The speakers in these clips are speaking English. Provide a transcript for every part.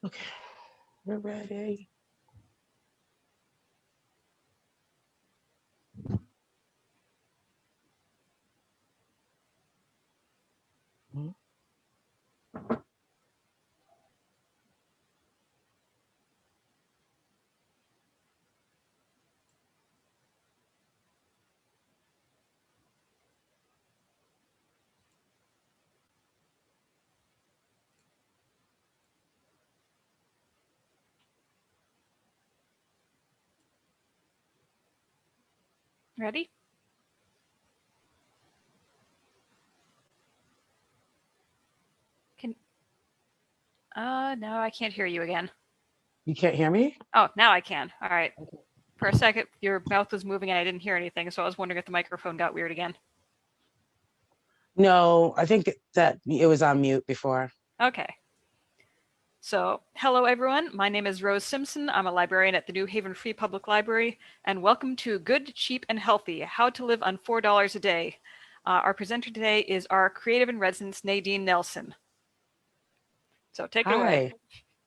Okay, we're ready. Mhm. Ready? Can no, I can't hear you again. You can't hear me? Oh, now I can. All right. Okay. For a second, your mouth was moving and I didn't hear anything, so I was wondering if the microphone got weird again. No, I think that it was on mute before. Okay. So, hello everyone. My name is Rose Simpson. I'm a librarian at the New Haven Free Public Library, and welcome to Good, Cheap, and Healthy: How to Live on $4 a Day. Our presenter today is our creative in residence, Nadine Nelson. So, take it away.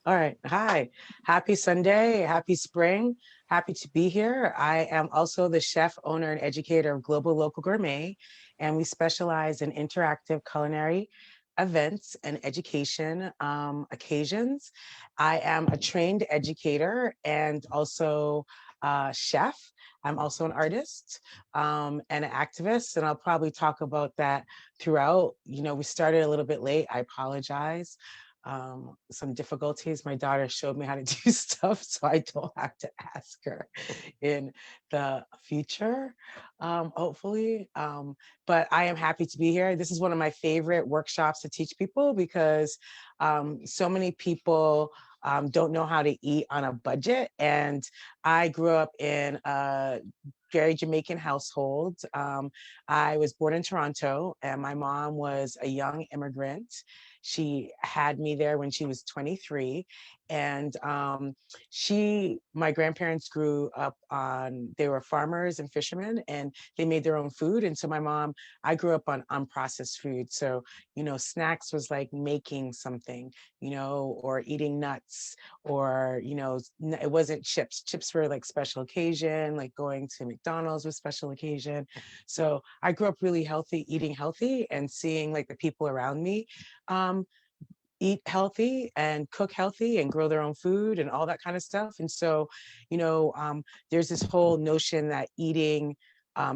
Hi. All right. Hi. Happy Sunday. Happy spring. Happy to be here. I am also the chef, owner, and educator of Global Local Gourmet, and we specialize in interactive culinary events and education occasions. I am a trained educator and also a chef. I'm also an artist and an activist, and I'll probably talk about that throughout. We started a little bit late. I apologize. Some difficulties. My daughter showed me how to do stuff, so I don't have to ask her in the future, hopefully. But I am happy to be here. This is one of my favorite workshops to teach people because so many people don't know how to eat on a budget. And I grew up in a very Jamaican household. I was born in Toronto, and my mom was a young immigrant. She had me there when she was 23. And my grandparents grew up they were farmers and fishermen, and they made their own food. And so I grew up on unprocessed food. So, snacks was like making something, or eating nuts, or, it wasn't chips. Chips were like special occasion, like going to McDonald's was special occasion. So I grew up really healthy, eating healthy, and seeing like the people around me um, eat healthy and cook healthy and grow their own food and all that kind of stuff. And so, there's this whole notion that eating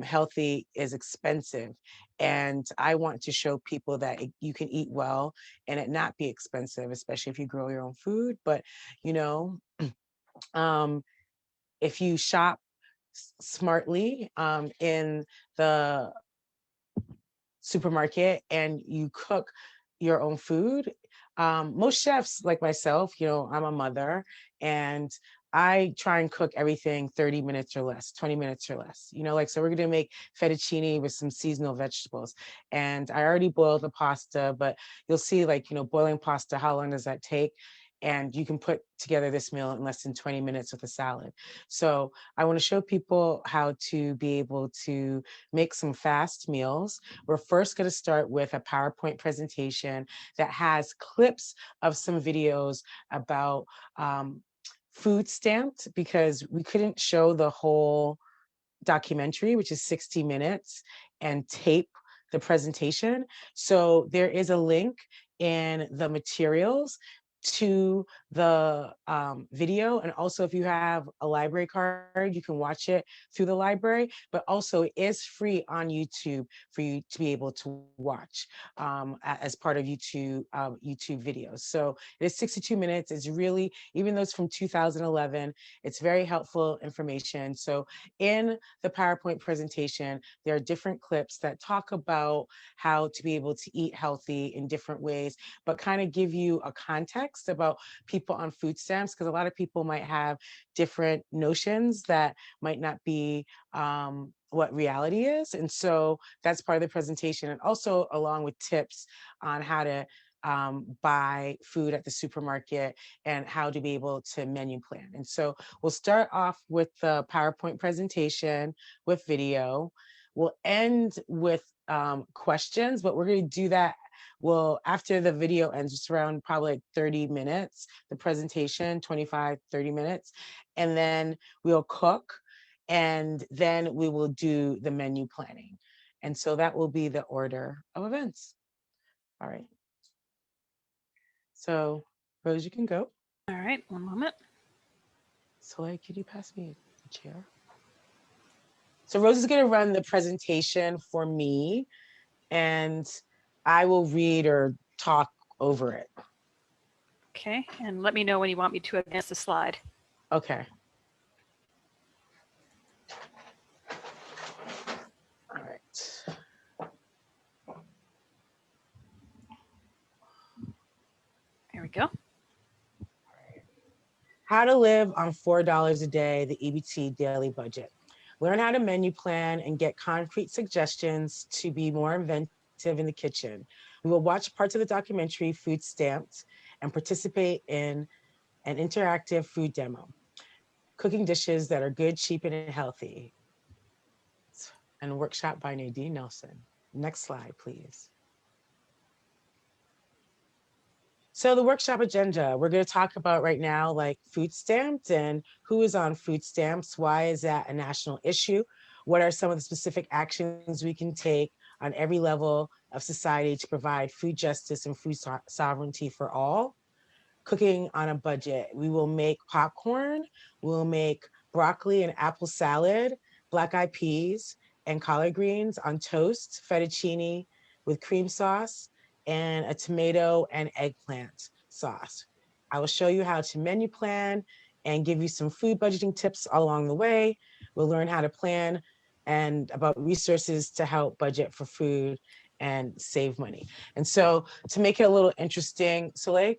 healthy is expensive. And I want to show people that you can eat well and it not be expensive, especially if you grow your own food. But, you know, um, if you shop smartly in the supermarket and you cook your own food. Most chefs like myself, I'm a mother and I try and cook everything 30 minutes or less, 20 minutes or less. So we're gonna make fettuccine with some seasonal vegetables. And I already boiled the pasta, but you'll see boiling pasta, how long does that take? And you can put together this meal in less than 20 minutes with a salad. So I want to show people how to be able to make some fast meals. We're first going to start with a PowerPoint presentation that has clips of some videos about food stamped, because we couldn't show the whole documentary, which is 60 minutes, and tape the presentation. So there is a link in the materials to the video. And also, if you have a library card, you can watch it through the library, but also it is free on YouTube for you to be able to watch as part of YouTube videos. So it is 62 minutes. It's really, even though it's from 2011, it's very helpful information. So in the PowerPoint presentation, there are different clips that talk about how to be able to eat healthy in different ways, but kind of give you a context about people on food stamps, because a lot of people might have different notions that might not be what reality is. And so that's part of the presentation. And also along with tips on how to buy food at the supermarket and how to be able to menu plan. And so we'll start off with the PowerPoint presentation with video. We'll end with questions, but we're going to do that Well, after the video ends, just around probably like 30 minutes, the presentation, 25, 30 minutes, and then we'll cook, and then we will do the menu planning. And so that will be the order of events. All right. So Rose, you can go. All right, one moment. Soleil, could you pass me a chair? So Rose is going to run the presentation for me, and I will read or talk over it. Okay, and let me know when you want me to advance the slide. Okay. All right. There we go. How to live on $4 a day, the EBT daily budget. Learn how to menu plan and get concrete suggestions to be more inventive in the kitchen. We will watch parts of the documentary Food Stamped and participate in an interactive food demo, cooking dishes that are good, cheap, and healthy. And a workshop by Nadine Nelson. Next slide, please. So the workshop agenda, we're going to talk about right now, like food stamps and who is on food stamps. Why is that a national issue? What are some of the specific actions we can take on every level of society to provide food justice and food sovereignty for all? Cooking on a budget. We will make popcorn, we'll make broccoli and apple salad, black eyed peas, and collard greens on toast, fettuccine with cream sauce, and a tomato and eggplant sauce. I will show you how to menu plan and give you some food budgeting tips along the way. We'll learn how to plan and about resources to help budget for food and save money. And so to make it a little interesting, Soleil,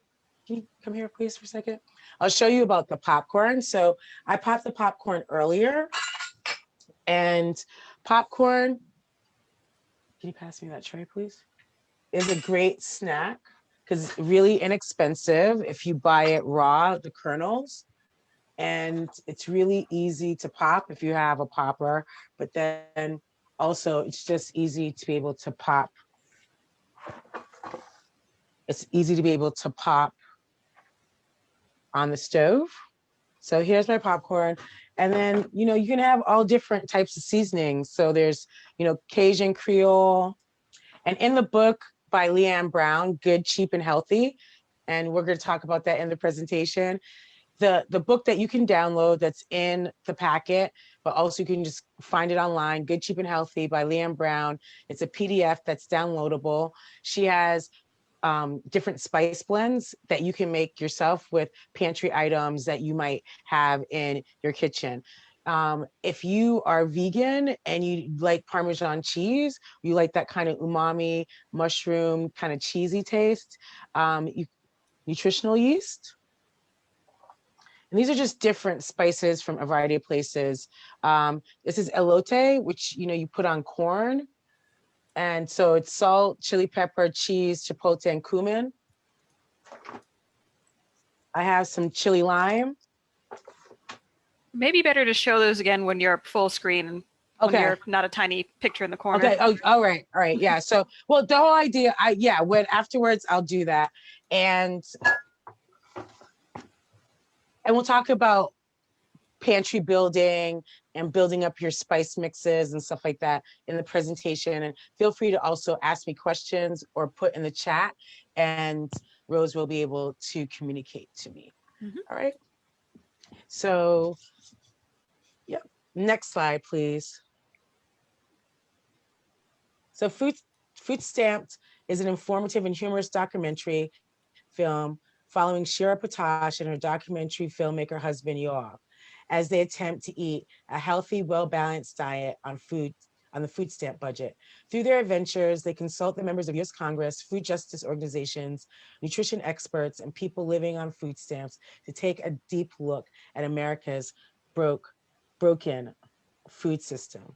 can you come here, please, for a second? I'll show you about the popcorn. So I popped the popcorn earlier, and popcorn, can you pass me that tray, please? Is a great snack because it's really inexpensive if you buy it raw, the kernels, and it's really easy to pop if you have a popper, but then also it's just easy to be able to pop. It's easy to be able to pop on the stove. So here's my popcorn. And then, you can have all different types of seasonings. So there's, Cajun Creole. And in the book by Leanne Brown, Good, Cheap, and Healthy, and we're going to talk about that in the presentation, the book that you can download that's in the packet, but also you can just find it online, Good, Cheap, and Healthy by Leanne Brown. It's a PDF that's downloadable. She has different spice blends that you can make yourself with pantry items that you might have in your kitchen. If you are vegan and you like Parmesan cheese, you like that kind of umami, mushroom, kind of cheesy taste, nutritional yeast. And these are just different spices from a variety of places. This is elote, which you put on corn. And so it's salt, chili pepper, cheese, chipotle, and cumin. I have some chili lime. Maybe better to show those again when you're full screen, when you're not a tiny picture in the corner. Okay. Oh, all right. All right. Yeah. So, well, the whole idea, when afterwards I'll do that. And we'll talk about pantry building and building up your spice mixes and stuff like that in the presentation. And feel free to also ask me questions or put in the chat, and Rose will be able to communicate to me. Mm-hmm. All right. So, yeah. Next slide, please. So Food Stamped is an informative and humorous documentary film following Shira Potash and her documentary filmmaker husband Yoav as they attempt to eat a healthy, well-balanced diet on the food stamp budget. Through their adventures, they consult the members of U.S. Congress, food justice organizations, nutrition experts, and people living on food stamps to take a deep look at America's broken food system.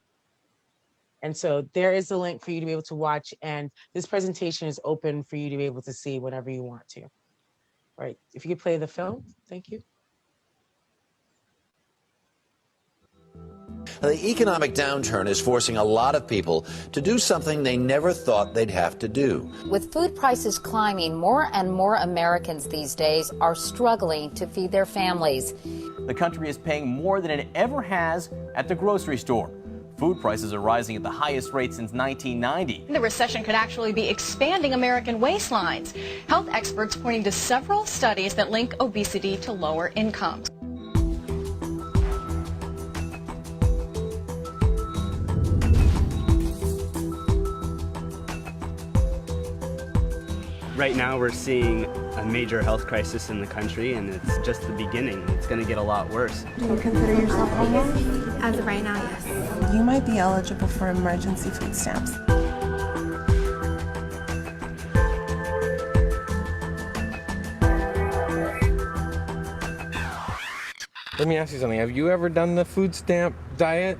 And so there is a link for you to be able to watch, and this presentation is open for you to be able to see whenever you want to. All right, if you could play the film, thank you. The economic downturn is forcing a lot of people to do something they never thought they'd have to do. With food prices climbing, more and more Americans these days are struggling to feed their families. The country is paying more than it ever has at the grocery store. Food prices are rising at the highest rate since 1990. The recession could actually be expanding American waistlines. Health experts pointing to several studies that link obesity to lower incomes. Right now we're seeing a major health crisis in the country, and it's just the beginning. It's going to get a lot worse. Do you consider yourself homeless? As of right now, yes. You might be eligible for emergency food stamps. Let me ask you something. Have you ever done the food stamp diet?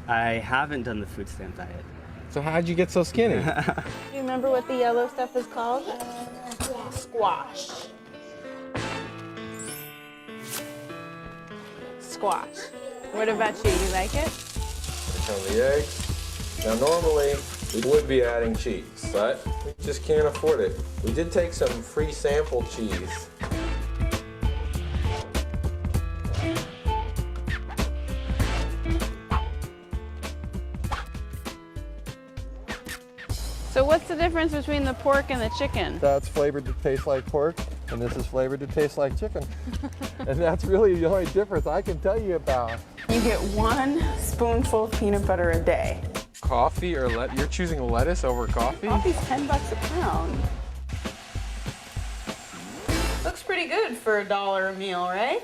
I haven't done the food stamp diet. So how'd you get so skinny? Do you remember what the yellow stuff is called? Squash. Squash. What about you? You like it? On the eggs. Now normally we would be adding cheese, but we just can't afford it. We did take some free sample cheese. So what's the difference between the pork and the chicken? That's flavored to taste like pork, and this is flavored to taste like chicken. And that's really the only difference I can tell you about. You get 1 spoonful of peanut butter a day. Coffee or you're choosing lettuce over coffee? Coffee's $10 a pound. Looks pretty good for $1 a meal, right?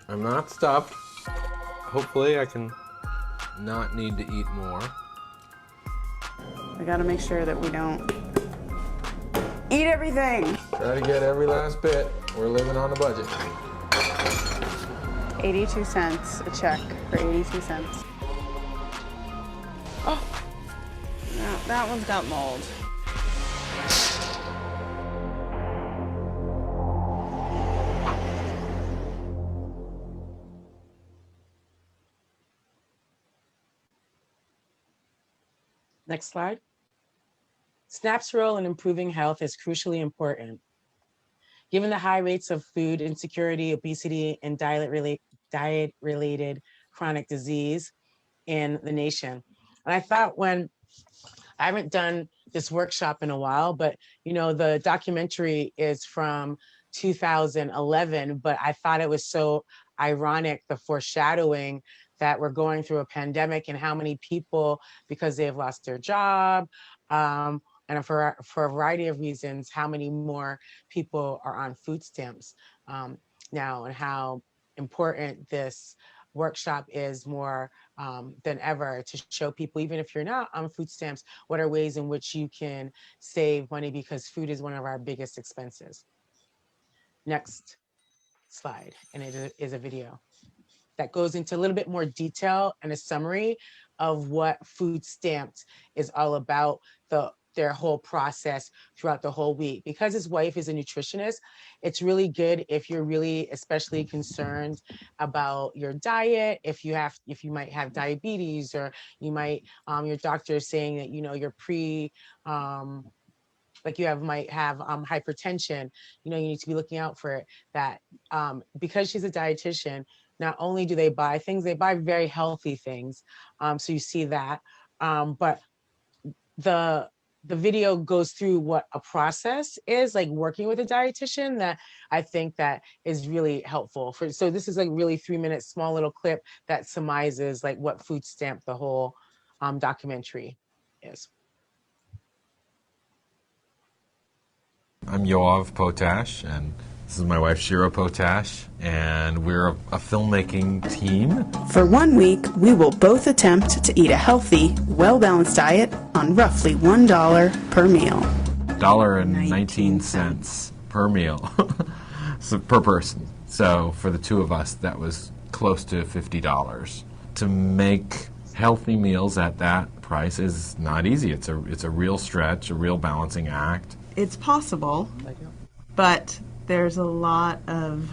I'm not stuffed. Hopefully I can not need to eat more. We gotta make sure that we don't eat everything. Try to get every last bit. We're living on a budget. 82 cents a check for 82 cents. Oh, no, that one's got mold. Next slide. SNAP's role in improving health is crucially important. Given the high rates of food insecurity, obesity, and diet-related chronic disease in the nation. And I thought I haven't done this workshop in a while, but you know, the documentary is from 2011, but I thought it was so ironic, the foreshadowing that we're going through a pandemic and how many people, because they've lost their job, and for a variety of reasons, how many more people are on food stamps now, and how important this workshop is more than ever to show people, even if you're not on food stamps, what are ways in which you can save money, because food is one of our biggest expenses. Next slide, and it is a video that goes into a little bit more detail and a summary of what food stamps is all about, their whole process throughout the whole week. Because his wife is a nutritionist, it's really good if you're really especially concerned about your diet, if you might have diabetes, or you might, your doctor is saying that, you know, you're like you might have hypertension, you know, you need to be looking out for it. That because she's a dietitian, not only do they buy things, they buy very healthy things. So you see that, but the video goes through what a process is like working with a dietitian that I think that is really helpful. So this is like really 3 minutes, small little clip that surmises like what food stamp the whole documentary is. I'm Yoav Potash, and this is my wife Shira Potash, and we're a filmmaking team. For 1 week, we will both attempt to eat a healthy, well-balanced diet on roughly $1 per meal. $1.19 per meal, so per person. So for the two of us, that was close to $50. To make healthy meals at that price is not easy. It's a real stretch, a real balancing act. It's possible, but there's a lot of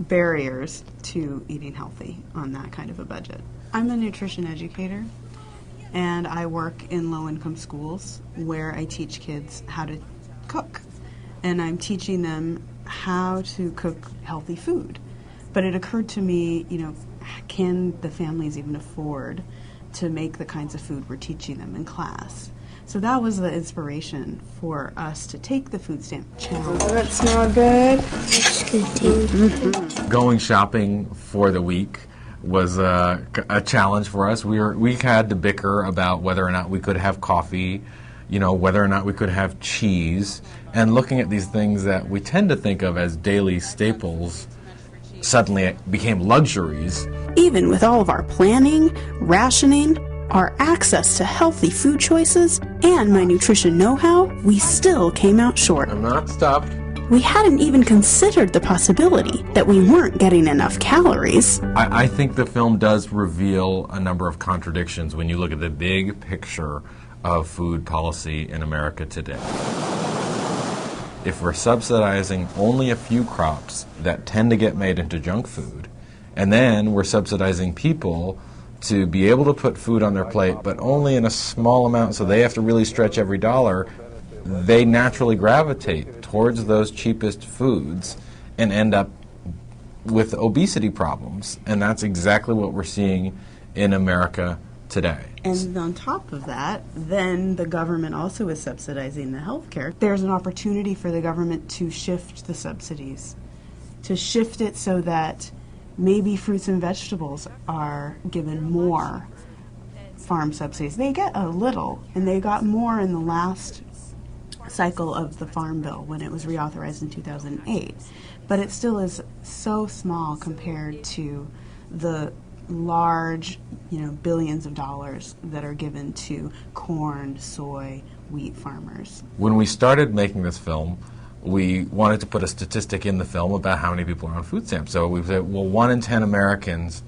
barriers to eating healthy on that kind of a budget. I'm a nutrition educator, and I work in low-income schools where I teach kids how to cook. And I'm teaching them how to cook healthy food. But it occurred to me, can the families even afford to make the kinds of food we're teaching them in class? So that was the inspiration for us to take the food stamp challenge. Doesn't it smell good? It's good. Going shopping for the week was a challenge for us. We had to bicker about whether or not we could have coffee, whether or not we could have cheese, and looking at these things that we tend to think of as daily staples suddenly became luxuries. Even with all of our planning, rationing, our access to healthy food choices, and my nutrition know-how, we still came out short. I'm not stopped. We hadn't even considered the possibility that we weren't getting enough calories. I think the film does reveal a number of contradictions when you look at the big picture of food policy in America today. If we're subsidizing only a few crops that tend to get made into junk food, and then we're subsidizing people to be able to put food on their plate, but only in a small amount, so they have to really stretch every dollar, they naturally gravitate towards those cheapest foods and end up with obesity problems. And that's exactly what we're seeing in America today. And on top of that, then the government also is subsidizing the health care. There's an opportunity for the government to shift the subsidies, to shift it so that maybe fruits and vegetables are given more farm subsidies. They get a little, and they got more in the last cycle of the Farm Bill when it was reauthorized in 2008. But it still is so small compared to the large, billions of dollars that are given to corn, soy, wheat farmers. When we started making this film, we wanted to put a statistic in the film about how many people are on food stamps. So we said, well, 1 in 10 Americans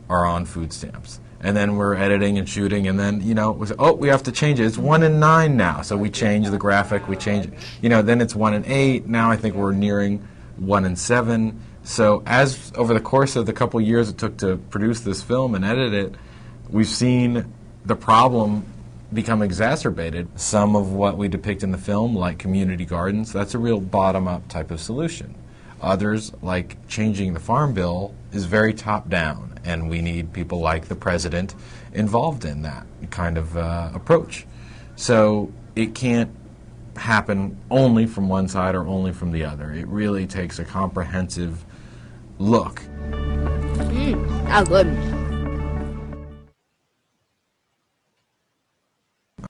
are on food stamps. And then we're editing and shooting, and then, we said, we have to change it. It's 1 in 9 now. So we change the graphic, we change it. Then it's 1 in 8. Now I think we're nearing 1 in 7. So as over the course of the couple years it took to produce this film and edit it, we've seen the problem become exacerbated. Some of what we depict in the film, like community gardens, that's a real bottom-up type of solution. Others, like changing the Farm Bill, is very top-down, and we need people like the president involved in that kind of approach. So it can't happen only from one side or only from the other. It really takes a comprehensive look. How good.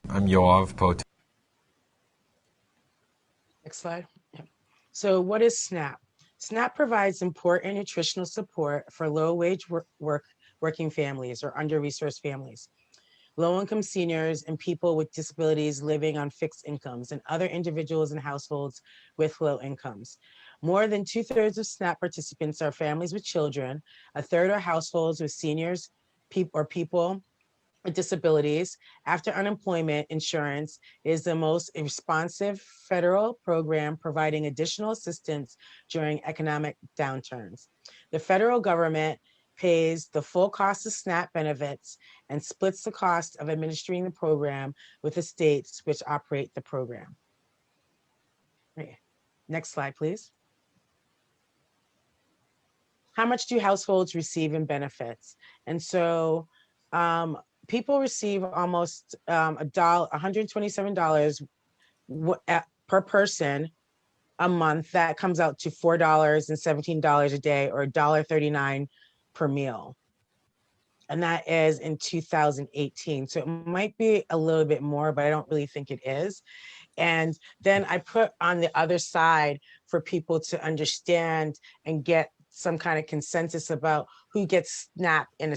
I'm Yoav Pote. Next slide. Yeah. So what is SNAP? SNAP provides important nutritional support for low-wage working families or under-resourced families, low-income seniors, and people with disabilities living on fixed incomes, and other individuals and households with low incomes. More than 2/3 of SNAP participants are families with children. 1/3 are households with seniors or people with disabilities. After unemployment insurance is the most responsive federal program providing additional assistance during economic downturns. The federal government pays the full cost of SNAP benefits and splits the cost of administering the program with the states which operate the program. Okay. Next slide, please. How much do households receive in benefits? And so people receive almost $127 per person a month. That comes out to $4.17 a day, or $1.39 per meal. And that is in 2018. So it might be a little bit more, but I don't really think it is. And then I put on the other side for people to understand and get some kind of consensus about who gets SNAP in a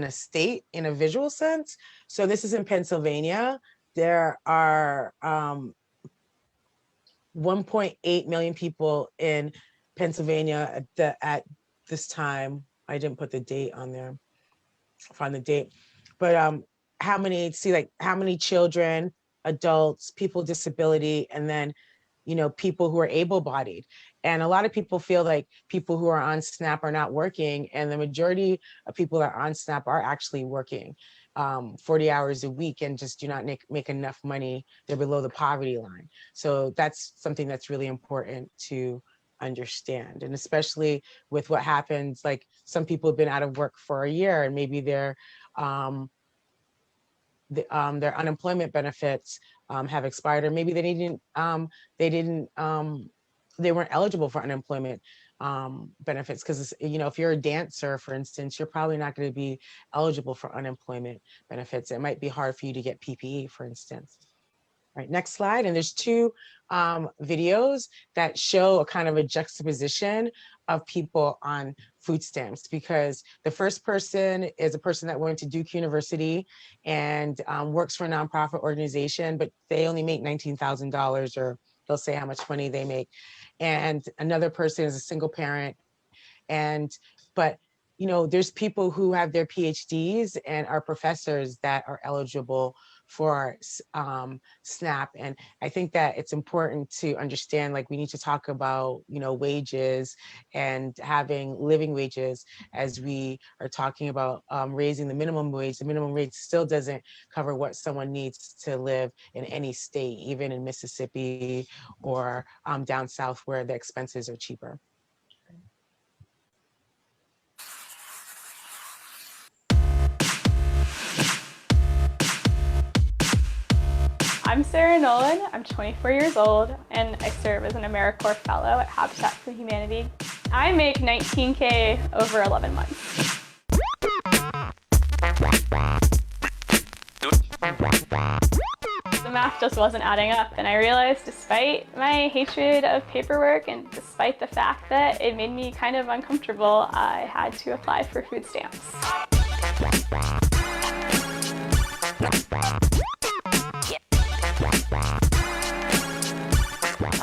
state, in a visual sense. So this is in Pennsylvania. There are 1.8 million people in Pennsylvania at this time. I didn't put the date on there, find the date, but how many children, adults, people with disability, and then people who are able-bodied. And a lot of people feel like people who are on SNAP are not working, and the majority of people that are on SNAP are actually working 40 hours a week and just do not make enough money. They're below the poverty line. So that's something that's really important to understand. And especially with what happens, like some people have been out of work for a year and maybe their unemployment benefits have expired, or maybe they weren't eligible for unemployment benefits, because if you're a dancer, for instance, you're probably not going to be eligible for unemployment benefits. It might be hard for you to get PPE, for instance. All right, next slide. And there's two videos that show a kind of a juxtaposition of people on food stamps, because the first person is a person that went to Duke University and works for a nonprofit organization, but they only make $19,000, or they'll say how much money they make. And another person is a single parent. But there's people who have their PhDs and are professors that are eligible for SNAP. And I think that it's important to understand, like, we need to talk about, wages and having living wages as we are talking about raising the minimum wage. The minimum wage still doesn't cover what someone needs to live in any state, even in Mississippi or down south where the expenses are cheaper. I'm Sarah Nolan, I'm 24 years old, and I serve as an AmeriCorps Fellow at Habitat for Humanity. I make $19K over 11 months. The math just wasn't adding up, and I realized, despite my hatred of paperwork and despite the fact that it made me kind of uncomfortable, I had to apply for food stamps.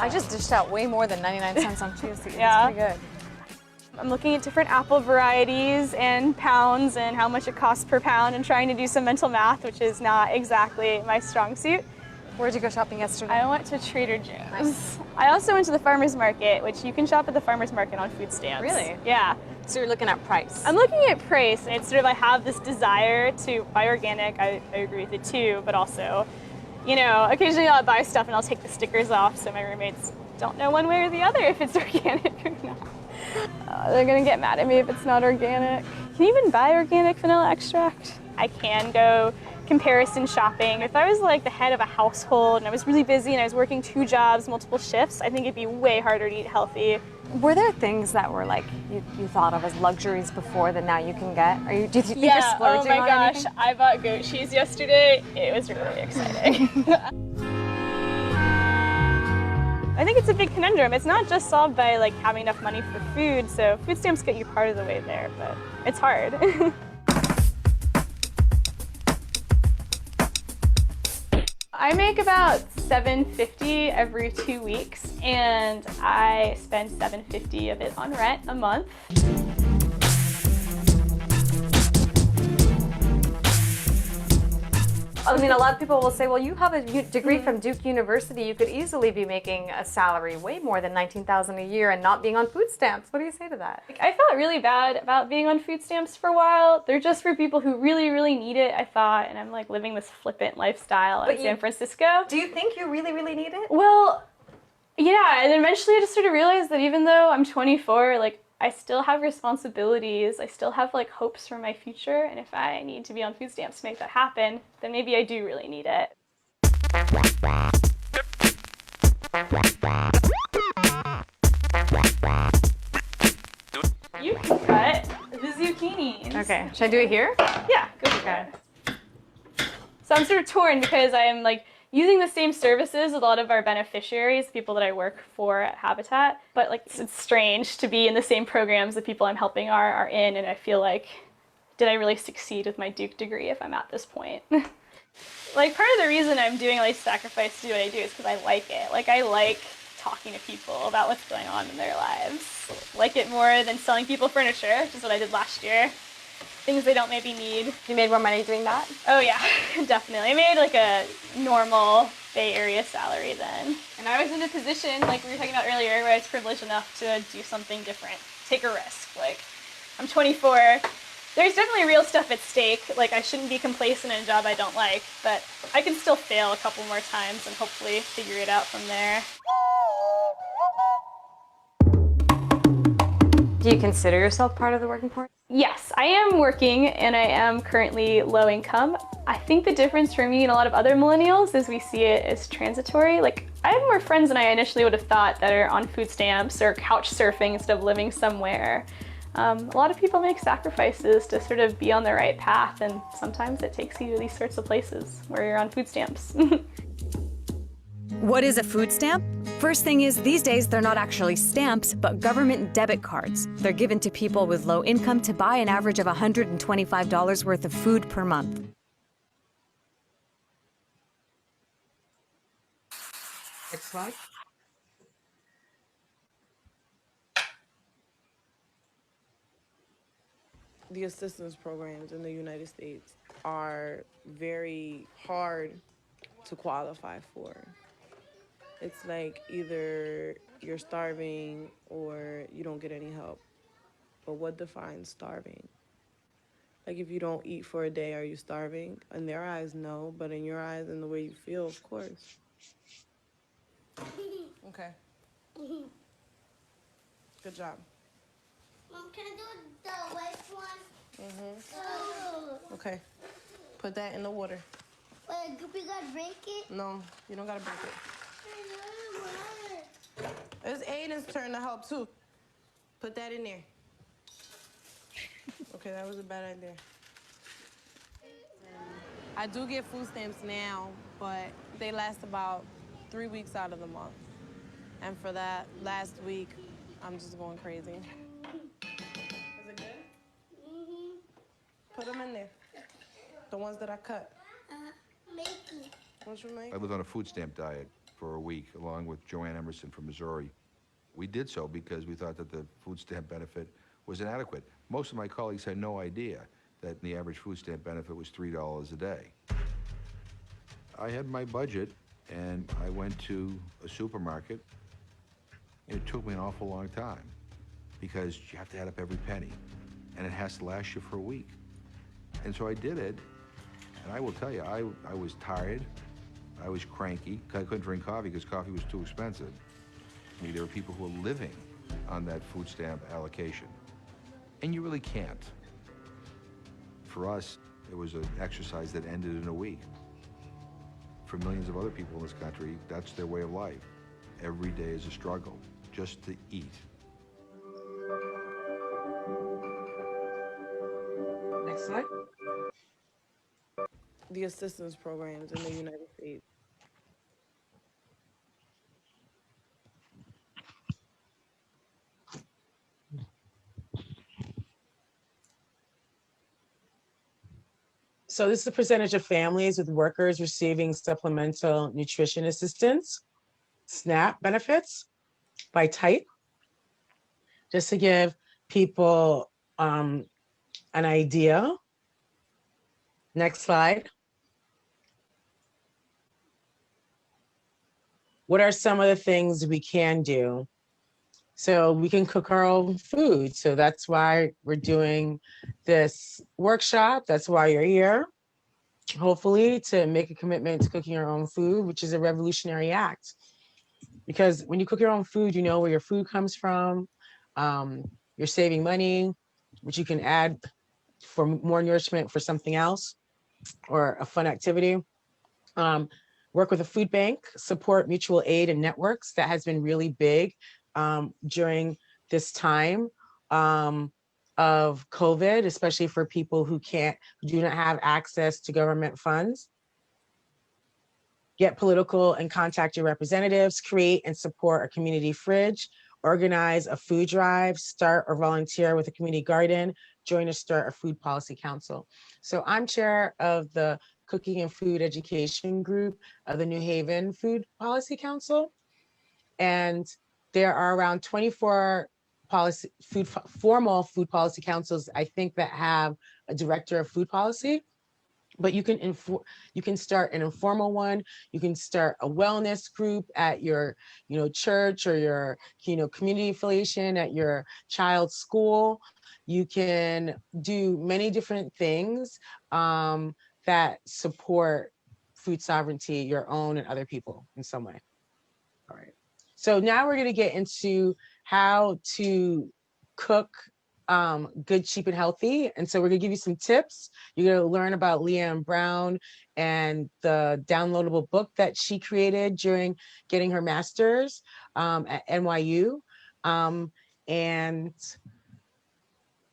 I just dished out way more than 99 cents on Tuesday. Yeah. It's pretty good. I'm looking at different apple varieties and pounds and how much it costs per pound and trying to do some mental math, which is not exactly my strong suit. Where'd you go shopping yesterday? I went to Trader Joe's. Nice. I also went to the farmer's market, which you can shop at the farmer's market on food stamps. Really? Yeah. So you're looking at price? I'm looking at price, and it's sort of, I have this desire to buy organic. I agree with it too, but also, occasionally I'll buy stuff and I'll take the stickers off so my roommates don't know one way or the other if it's organic or not. They're gonna get mad at me if it's not organic. Can you even buy organic vanilla extract? I can go comparison shopping. If I was like the head of a household and I was really busy and I was working 2 jobs, multiple shifts, I think it'd be way harder to eat healthy. Were there things that were like you thought of as luxuries before that now you can get? Do you think you're splurging oh my on gosh, anything? I bought goat cheese yesterday. It was really exciting. I think it's a big conundrum. It's not just solved by like having enough money for food, so food stamps get you part of the way there, but it's hard. I make about $750 every 2 weeks, and I spend $750 of it on rent a month. I mean, a lot of people will say, well, you have a degree from Duke University. You could easily be making a salary way more than $19,000 a year and not being on food stamps. What do you say to that? I felt really bad about being on food stamps for a while. They're just for people who really, really need it, I thought, and I'm like living this flippant lifestyle in San Francisco. Do you think you really, really need it? Well, yeah, and eventually I just sort of realized that even though I'm 24, like, I still have responsibilities, I still have like hopes for my future, and if I need to be on food stamps to make that happen, then maybe I do really need it. You can cut the zucchinis. Okay, should I do it here? Yeah, go for it. So I'm sort of torn because I'm like using the same services with a lot of our beneficiaries, people that I work for at Habitat, but like it's strange to be in the same programs the people I'm helping are in, and I feel like, did I really succeed with my Duke degree if I'm at this point? Like, part of the reason I'm doing all these sacrifices to do what I do is because I like it. Like, I like talking to people about what's going on in their lives. I like it more than selling people furniture, which is what I did last year. things they don't maybe need. You made more money doing that? Oh yeah, definitely. I made like a normal Bay Area salary then. And I was in a position, like we were talking about earlier, where I was privileged enough to do something different, take a risk. Like, I'm 24. There's definitely real stuff at stake. Like, I shouldn't be complacent in a job I don't like, but I can still fail a couple more times and hopefully figure it out from there. Do you consider yourself part of the working poor? Yes, I am working and I am currently low income. I think the difference for me and a lot of other millennials is we see it as transitory. Like, I have more friends than I initially would have thought that are on food stamps or couch surfing instead of living somewhere. A lot of people make sacrifices to sort of be on the right path, and sometimes it takes you to these sorts of places where you're on food stamps. What is a food stamp? First thing is, these days they're not actually stamps, but government debit cards. They're given to people with low income to buy an average of $125 worth of food per month. Next slide. The assistance programs in the United States are very hard to qualify for. It's like either you're starving or you don't get any help. But what defines starving? Like, if you don't eat for a day, are you starving? In their eyes, no, but in your eyes and the way you feel, of course. Okay. Good job. Mom, can I do the white one? Okay. Put that in the water. Wait, we gotta break it? No, you don't gotta break it. It's Aiden's turn to help too. Put that in there. Okay, that was a bad idea. I do get food stamps now, but they last about 3 weeks out of the month. And for that last week, I'm just going crazy. Is it good? Put them in there. The ones that I cut. Making. What you make? I lived on a food stamp diet for a week, along with Joanne Emerson from Missouri. We did so because we thought that the food stamp benefit was inadequate. Most of my colleagues had no idea that the average food stamp benefit was $3 a day. I had my budget, and I went to a supermarket. It took me an awful long time because you have to add up every penny, and it has to last you for a week. And so I did it, and I will tell you, I was tired, I was cranky, I couldn't drink coffee because coffee was too expensive. I mean, there were people who were living on that food stamp allocation, and you really can't. For us, it was an exercise that ended in a week. For millions of other people in this country, that's their way of life. Every day is a struggle, just to eat. Next slide. The assistance programs in the United States. So this is the percentage of families with workers receiving supplemental nutrition assistance, SNAP benefits by type, just to give people an idea. Next slide. What are some of the things we can do? So we can cook our own food. So that's why we're doing this workshop. That's why you're here, hopefully, to make a commitment to cooking your own food, which is a revolutionary act. Because when you cook your own food, you know where your food comes from. You're saving money, which you can add for more nourishment for something else or a fun activity. Work with a food bank, support mutual aid and networks. That has been really big during this time of COVID, especially for people who do not have access to government funds. Get political and contact your representatives, create and support a community fridge, organize a food drive, start or volunteer with a community garden, join or start a food policy council. So I'm chair of the Cooking and Food Education Group of the New Haven Food Policy Council. And there are around 24 policy, formal food policy councils, I think, that have a director of food policy. But you can start an informal one. You can start a wellness group at your, church, or your, community affiliation at your child's school. You can do many different things that support food sovereignty, your own and other people in some way. All right. So now we're going to get into how to cook good, cheap, and healthy. And so we're gonna give you some tips. You're gonna learn about Leanne Brown and the downloadable book that she created during getting her master's at NYU. And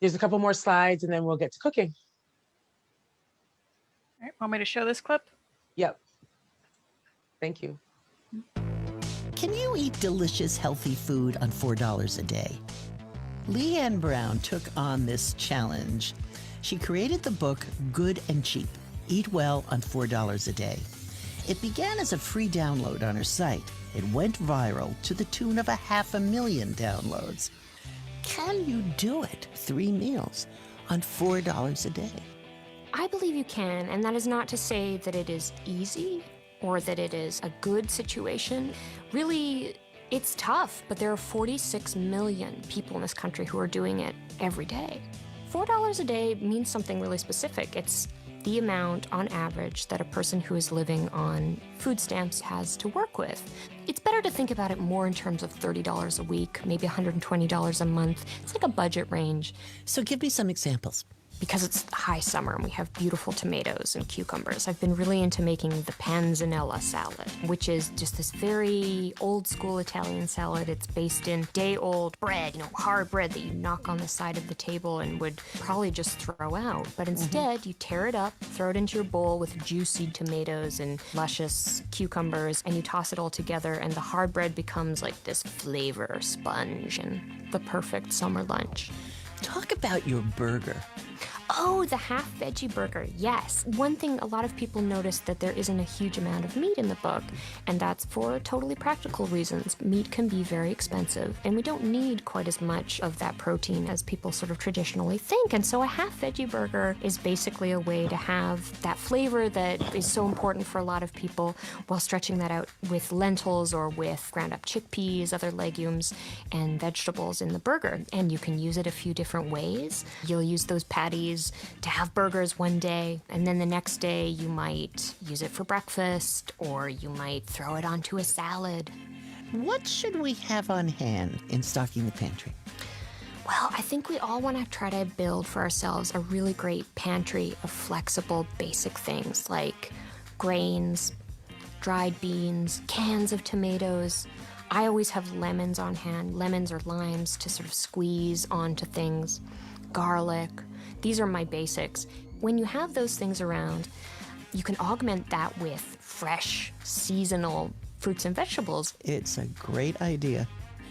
there's a couple more slides, and then we'll get to cooking. All right, want me to show this clip? Yep. Thank you. Can you eat delicious, healthy food on $4 a day? Leanne Brown took on this challenge. She created the book Good and Cheap, Eat Well on $4 a Day. It began as a free download on her site. It went viral to the tune of 500,000 downloads. Can you do it 3 meals on $4 a day? I believe you can, and that is not to say that it is easy or that it is a good situation. Really, it's tough, but there are 46 million people in this country who are doing it every day. $4 a day means something really specific. It's the amount, on average, that a person who is living on food stamps has to work with. It's better to think about it more in terms of $30 a week, maybe $120 a month. It's like a budget range. So give me some examples. Because it's high summer and we have beautiful tomatoes and cucumbers, I've been really into making the Panzanella Salad, which is just this very old school Italian salad. It's based in day-old bread, hard bread that you knock on the side of the table and would probably just throw out. But instead, you tear it up, throw it into your bowl with juicy tomatoes and luscious cucumbers, and you toss it all together, and the hard bread becomes like this flavor sponge and the perfect summer lunch. Talk about your burger. Oh, the half veggie burger, yes. One thing, a lot of people notice that there isn't a huge amount of meat in the book, and that's for totally practical reasons. Meat can be very expensive, and we don't need quite as much of that protein as people sort of traditionally think. And so a half veggie burger is basically a way to have that flavor that is so important for a lot of people while stretching that out with lentils or with ground up chickpeas, other legumes, and vegetables in the burger. And you can use it a few different ways. You'll use those patties to have burgers one day, and then the next day you might use it for breakfast, or you might throw it onto a salad. What should we have on hand in stocking the pantry? Well, I think we all want to try to build for ourselves a really great pantry of flexible, basic things like grains, dried beans, cans of tomatoes. I always have lemons on hand, lemons or limes to sort of squeeze onto things, garlic. These are my basics. When you have those things around, you can augment that with fresh, seasonal fruits and vegetables. It's a great idea.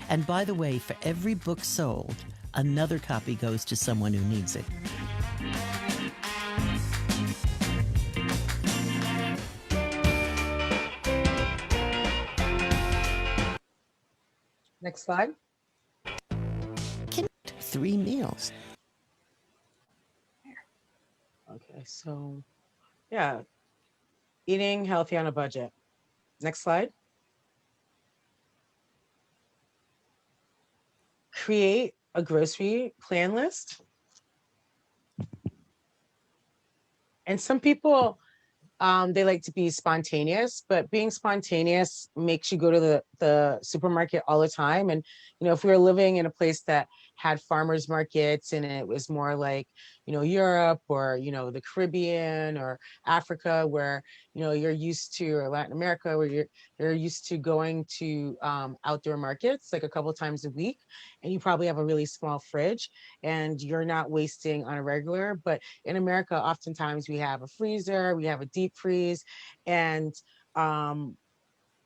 And by the way, for every book sold, another copy goes to someone who needs it. Next slide. 3 meals. Okay, so yeah, eating healthy on a budget. Next slide. Create a grocery plan list. And some people, they like to be spontaneous, but being spontaneous makes you go to the supermarket all the time. And, if we were living in a place that had farmers markets and it was more like, Europe or, the Caribbean or Africa where, you're used to, or Latin America where you're used to going to outdoor markets like a couple of times a week, and you probably have a really small fridge and you're not wasting on a regular. But in America, oftentimes we have a freezer, we have a deep freeze, and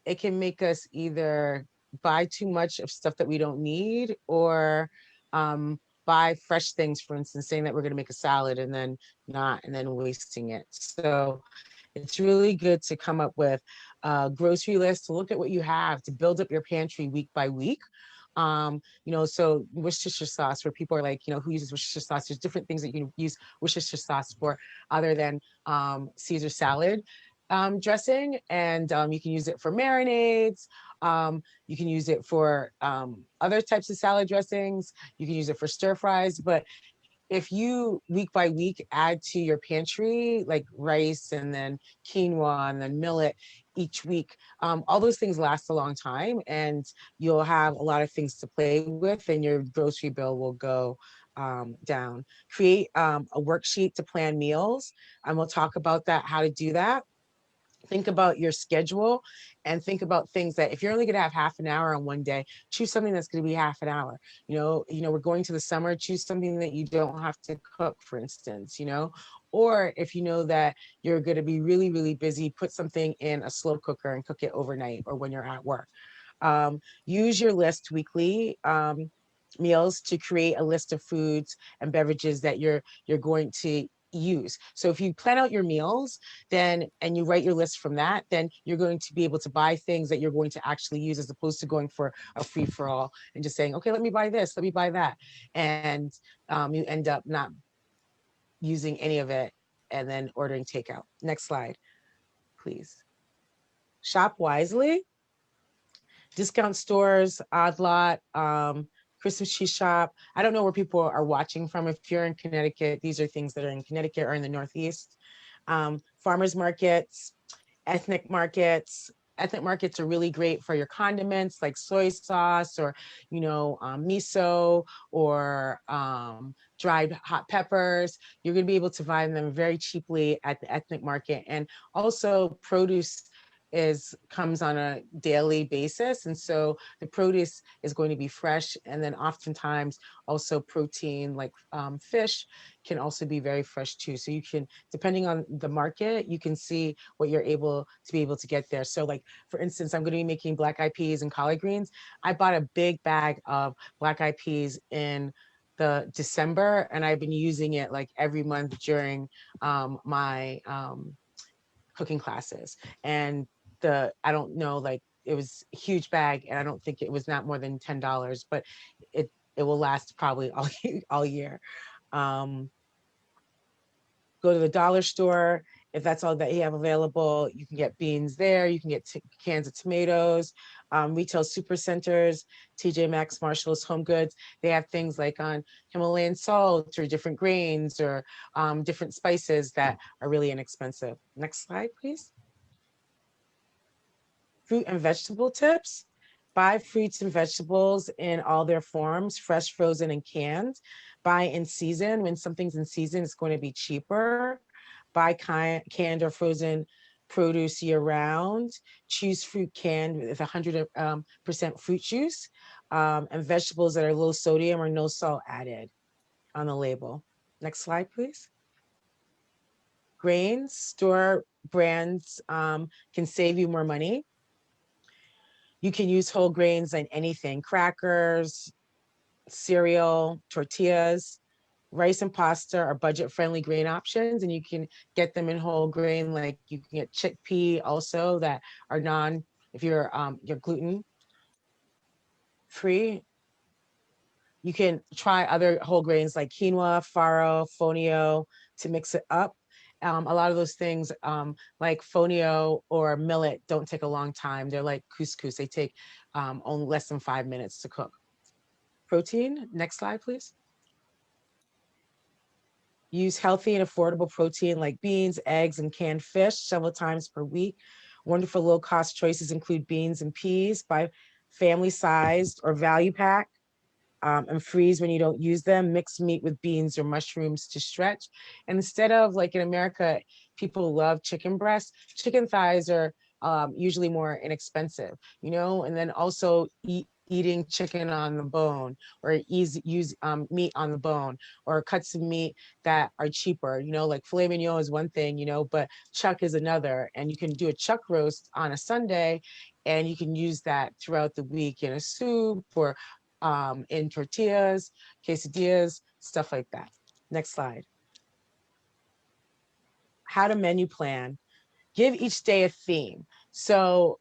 it can make us either buy too much of stuff that we don't need, or buy fresh things, for instance, saying that we're going to make a salad and then not, and then wasting it. So it's really good to come up with a grocery list, to look at what you have, to build up your pantry week by week. So Worcestershire sauce, where people are like, who uses Worcestershire sauce? There's different things that you can use Worcestershire sauce for other than Caesar salad dressing. And you can use it for marinades. You can use it for other types of salad dressings. You can use it for stir fries. But if you week by week add to your pantry, like rice and then quinoa and then millet each week, all those things last a long time, and you'll have a lot of things to play with, and your grocery bill will go down. Create a worksheet to plan meals, and we'll talk about that, how to do that. Think about your schedule and think about things that if you're only going to have half an hour on one day, choose something that's going to be half an hour. We're going to the summer, choose something that you don't have to cook, for instance, or if you know that you're going to be really, really busy, put something in a slow cooker and cook it overnight or when you're at work. Use your list weekly meals to create a list of foods and beverages that you're going to use. So if you plan out your meals and you write your list from that, then you're going to be able to buy things that you're going to actually use, as opposed to going for a free for all and just saying, okay, let me buy this, let me buy that. And you end up not using any of it and then ordering takeout. Next slide, please. Shop wisely. Discount stores, Odd Lot, Christmas Tree Shop. I don't know where people are watching from. If you're in Connecticut, these are things that are in Connecticut or in the Northeast. Farmers markets, ethnic markets. Ethnic markets are really great for your condiments like soy sauce or, miso or dried hot peppers. You're going to be able to find them very cheaply at the ethnic market. And also produce comes on a daily basis, and so the produce is going to be fresh, and then oftentimes also protein like fish can also be very fresh too. So you can, depending on the market, you can see what you're able to get there. So like, for instance, I'm going to be making black eyed peas and collard greens. I bought a big bag of black eyed peas in the December, and I've been using it like every month during my cooking classes. And I don't know, like, it was a huge bag, and I don't think it was not more than $10, but it will last probably all year. Go to the dollar store. If that's all that you have available, you can get beans there. You can get cans of tomatoes. Retail super centers, TJ Maxx, Marshalls, Home Goods. They have things like on Himalayan salt or different grains or different spices that are really inexpensive. Next slide, please. Fruit and vegetable tips. Buy fruits and vegetables in all their forms, fresh, frozen, and canned. Buy in season. When something's in season, it's going to be cheaper. Buy canned or frozen produce year round. Choose fruit canned with 100% fruit juice, and vegetables that are low sodium or no salt added on the label. Next slide, please. Grains, store brands can save you more money. You can use whole grains in anything: crackers, cereal, tortillas. Rice and pasta are budget-friendly grain options, and you can get them in whole grain. Like you can get chickpea also that are if you're gluten free. You can try other whole grains like quinoa, farro, fonio to mix it up. A lot of those things like fonio or millet don't take a long time. They're like couscous. They take only less than 5 minutes to cook. Protein, next slide, please. Use healthy and affordable protein like beans, eggs, and canned fish several times per week. Wonderful low-cost choices include beans and peas. Buy family-sized or value pack. And freeze when you don't use them. Mix meat with beans or mushrooms to stretch. And instead of, like in America, people love chicken breasts, chicken thighs are usually more inexpensive, and then also eating chicken on the bone, or use meat on the bone, or cuts of meat that are cheaper, like filet mignon is one thing, but chuck is another. And you can do a chuck roast on a Sunday, and you can use that throughout the week in a soup or in tortillas, quesadillas, stuff like that. Next slide. How to menu plan. Give each day a theme. So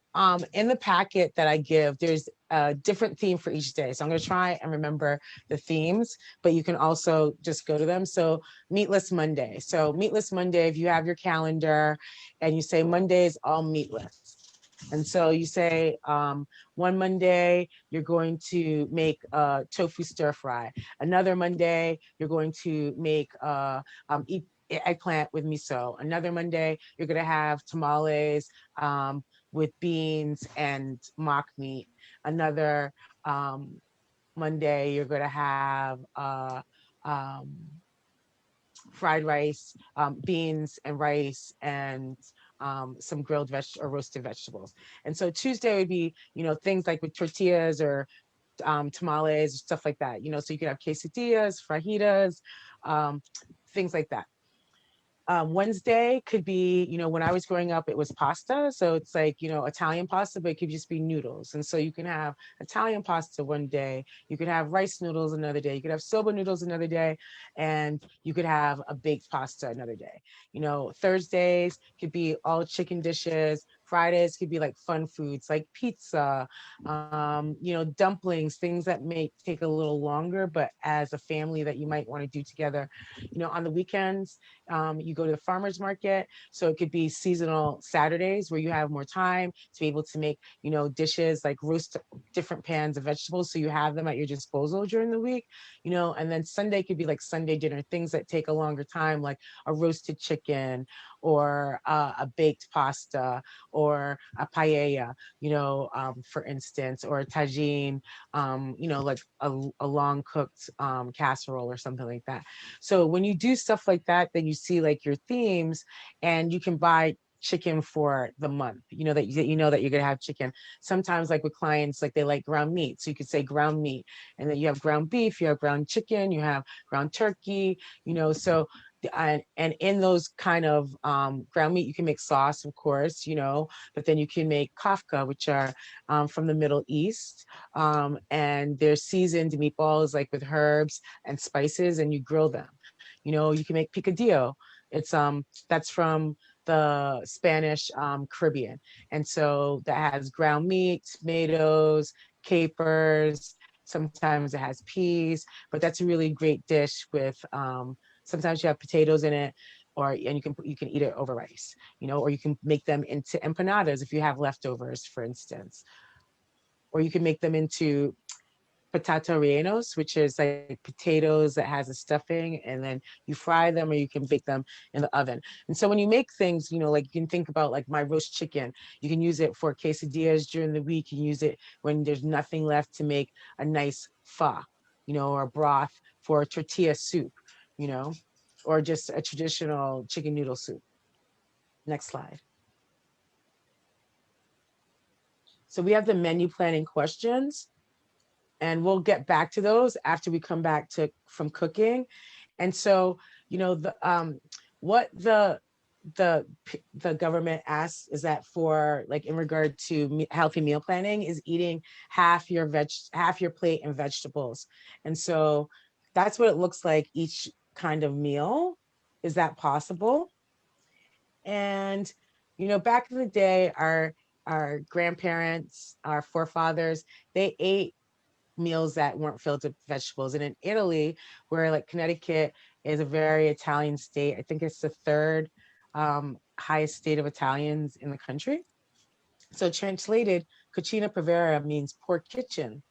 in the packet that I give, there's a different theme for each day. So I'm going to try and remember the themes, but you can also just go to them. So Meatless Monday. So Meatless Monday, if you have your calendar and you say Monday is all meatless. And so you say one Monday, you're going to make tofu stir fry. Another Monday, you're going to make eggplant with miso. Another Monday, you're going to have tamales with beans and mock meat. Another Monday, you're going to have fried rice, beans and rice, and some grilled or roasted vegetables. And so Tuesday would be, things like with tortillas or tamales, stuff like that. So you could have quesadillas, fajitas, things like that. Wednesday could be, when I was growing up, it was pasta. So it's like, Italian pasta, but it could just be noodles. And so you can have Italian pasta one day, you could have rice noodles another day, you could have soba noodles another day, and you could have a baked pasta another day. Thursdays could be all chicken dishes. Fridays could be like fun foods like pizza, dumplings, things that may take a little longer, but as a family that you might want to do together. On the weekends, you go to the farmer's market. So it could be seasonal Saturdays where you have more time to be able to make, dishes like roast different pans of vegetables. So you have them at your disposal during the week, and then Sunday could be like Sunday dinner, things that take a longer time, like a roasted chicken or a baked pasta or a paella, for instance, or a tagine, like a long cooked casserole or something like that. So when you do stuff like that, then you see like your themes, and you can buy chicken for the month, that you're gonna have chicken. Sometimes like with clients, like they like ground meat, so you could say ground meat, and then you have ground beef, you have ground chicken, you have ground turkey, so and in those kind of ground meat, you can make sauce, of course, but then you can make kafka, which are from the Middle East, and they're seasoned meatballs like with herbs and spices, and you grill them. You can make picadillo. It's that's from the Spanish Caribbean, and so that has ground meat, tomatoes, capers. Sometimes it has peas, but that's a really great dish with. Sometimes you have potatoes in it, and you can eat it over rice, or you can make them into empanadas if you have leftovers, for instance, or you can make them into potato rellenos, which is like potatoes that has a stuffing, and then you fry them, or you can bake them in the oven. And so when you make things, like you can think about like my roast chicken, you can use it for quesadillas during the week. You can use it when there's nothing left to make a nice pho, or a broth for tortilla soup, or just a traditional chicken noodle soup. Next slide. So we have the menu planning questions, and we'll get back to those after we come back from cooking. And so, what the government asks is that for like in regard to healthy meal planning is eating half your plate in vegetables. And so that's what it looks like each kind of meal. Is that possible? And back in the day, our grandparents, our forefathers, they ate meals that weren't filled with vegetables. And in Italy, where like Connecticut is a very Italian state, I think it's the third highest state of Italians in the country. So translated, cucina povera means poor kitchen,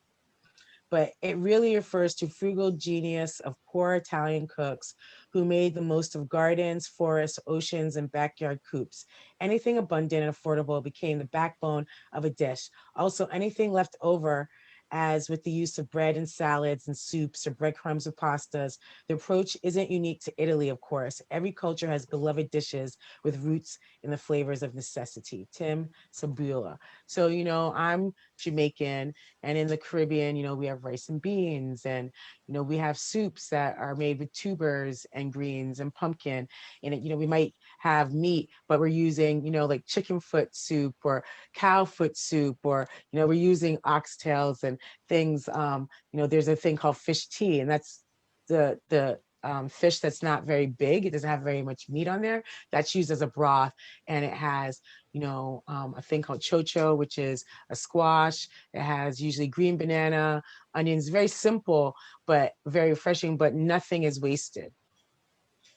but it really refers to frugal genius of poor Italian cooks who made the most of gardens, forests, oceans, and backyard coops. Anything abundant and affordable became the backbone of a dish. Also, anything left over, as with the use of bread and salads and soups or breadcrumbs with pastas, the approach isn't unique to Italy, of course. Every culture has beloved dishes with roots in the flavors of necessity. Tim Sabula. So, I'm Jamaican, and in the Caribbean, we have rice and beans, and, we have soups that are made with tubers and greens and pumpkin. And, we might have meat, but we're using, like chicken foot soup or cow foot soup, or, we're using oxtails and things. There's a thing called fish tea, and that's the fish that's not very big. It doesn't have very much meat on there. That's used as a broth, and it has, a thing called chocho, which is a squash. It has usually green banana, onions. Very simple, but very refreshing. But nothing is wasted.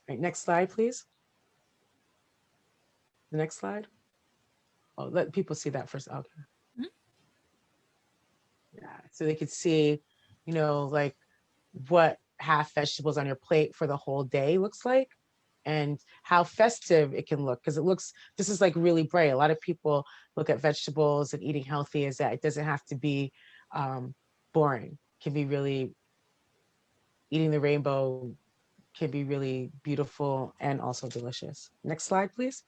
Right, next slide, please. The next slide. Oh, let people see that first. Okay. Yeah, so they could see, like what half vegetables on your plate for the whole day looks like, and how festive it can look, because this is like really bright. A lot of people look at vegetables and eating healthy as that it doesn't have to be boring. It can be really, eating the rainbow can be really beautiful and also delicious. Next slide, please.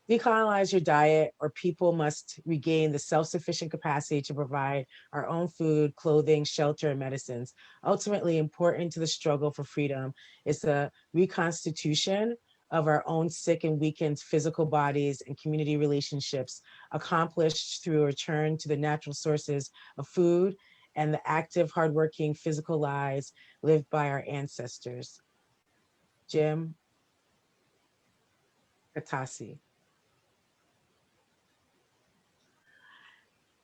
Decolonize your diet, or people must regain the self-sufficient capacity to provide our own food, clothing, shelter, and medicines. Ultimately, important to the struggle for freedom is the reconstitution of our own sick and weakened physical bodies and community relationships, accomplished through a return to the natural sources of food and the active, hardworking physical lives lived by our ancestors. Jim Katasi.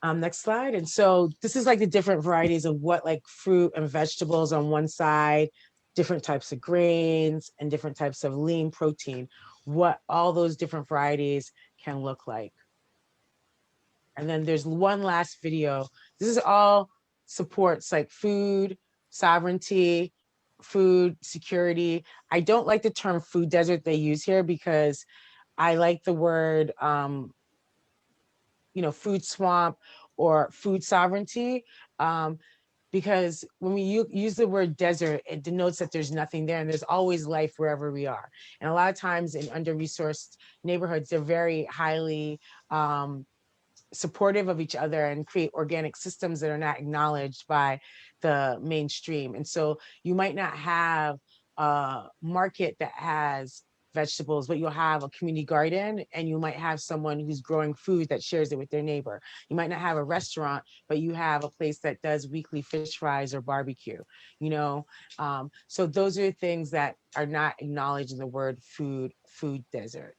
Next slide. And so this is like the different varieties of what, like fruit and vegetables on one side, different types of grains and different types of lean protein, what all those different varieties can look like. And then there's one last video. This is all supports like food sovereignty, food security. I don't like the term food desert they use here, because I like the word food swamp or food sovereignty, because when we use the word desert, it denotes that there's nothing there, and there's always life wherever we are. And a lot of times in under-resourced neighborhoods, they're very highly supportive of each other and create organic systems that are not acknowledged by the mainstream. And so you might not have a market that has vegetables, but you'll have a community garden, and you might have someone who's growing food that shares it with their neighbor. You might not have a restaurant, but you have a place that does weekly fish fries or barbecue, so those are things that are not acknowledged in the word food desert.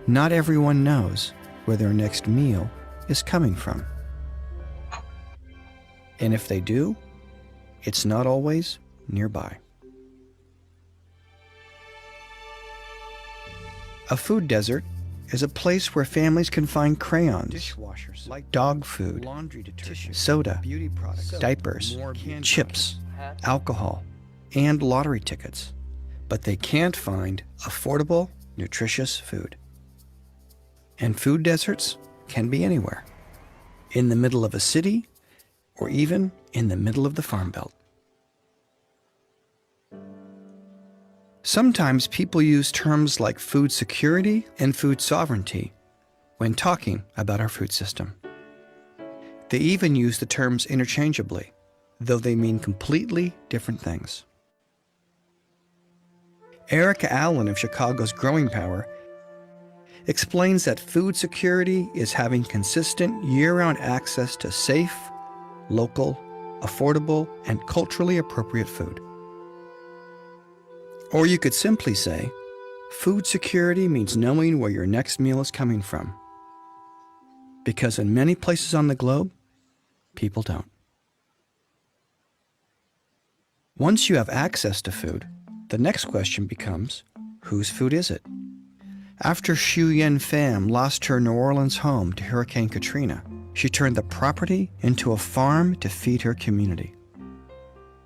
Not everyone knows where their next meal is coming from. And if they do, it's not always nearby. A food desert is a place where families can find crayons, dog food, soda, diapers, chips, alcohol, and lottery tickets. But they can't find affordable, nutritious food. And food deserts can be anywhere, in the middle of a city, or even in the middle of the Farm Belt. Sometimes people use terms like food security and food sovereignty when talking about our food system. They even use the terms interchangeably, though they mean completely different things. Erica Allen of Chicago's Growing Power explains that food security is having consistent year-round access to safe, local, affordable, and culturally appropriate food. Or you could simply say, food security means knowing where your next meal is coming from. Because in many places on the globe, people don't. Once you have access to food, the next question becomes, whose food is it? After Xu Yen Pham lost her New Orleans home to Hurricane Katrina, she turned the property into a farm to feed her community.